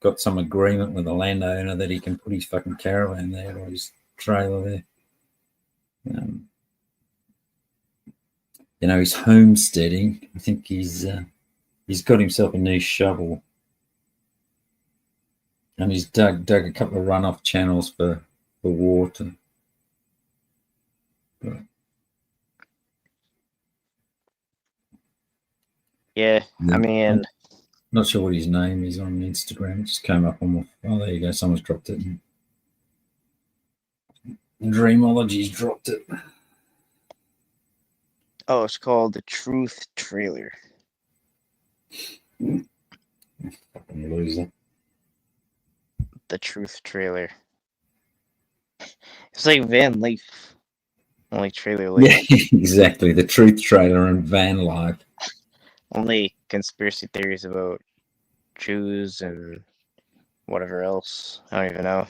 got some agreement with the landowner that he can put his fucking caravan there or his trailer there. He's homesteading. I think he's got himself a new shovel, and he's dug a couple of runoff channels for water. But, yeah, I mean, I'm not sure what his name is on Instagram. It just came up on my. Oh, there you go. Someone's dropped it. Dreamology's dropped it. oh, it's called the Truth Trailer. Fucking loser. The Truth Trailer. It's like Van Leaf, only trailer life. Yeah, exactly. The Truth Trailer and van life. Only conspiracy theories about Jews and whatever else. I don't even know.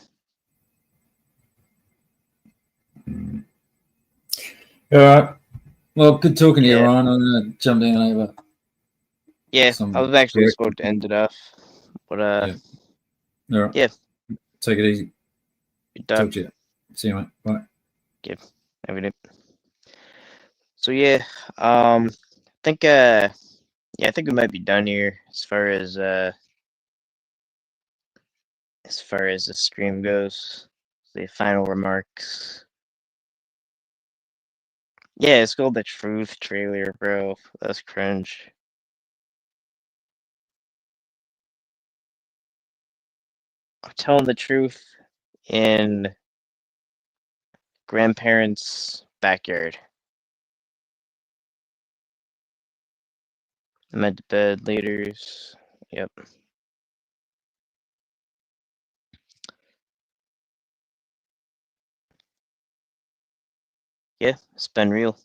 All right. Well, good talking to you, Ryan. I'm gonna jump down over. Yeah, I was actually supposed to end it off, but All right. Yeah. Take it easy. Talk to you. See you, mate. Bye. Yeah. So yeah, I think I think we might be done here as far as the stream goes. The final remarks. Yeah, it's called the Truth Trailer, bro. That's cringe. I'm telling the truth in grandparents' backyard. I'm at the bed later. Yep. Yeah, it's been real.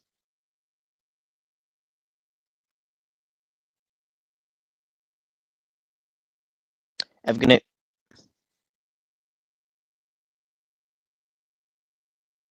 Have a good night.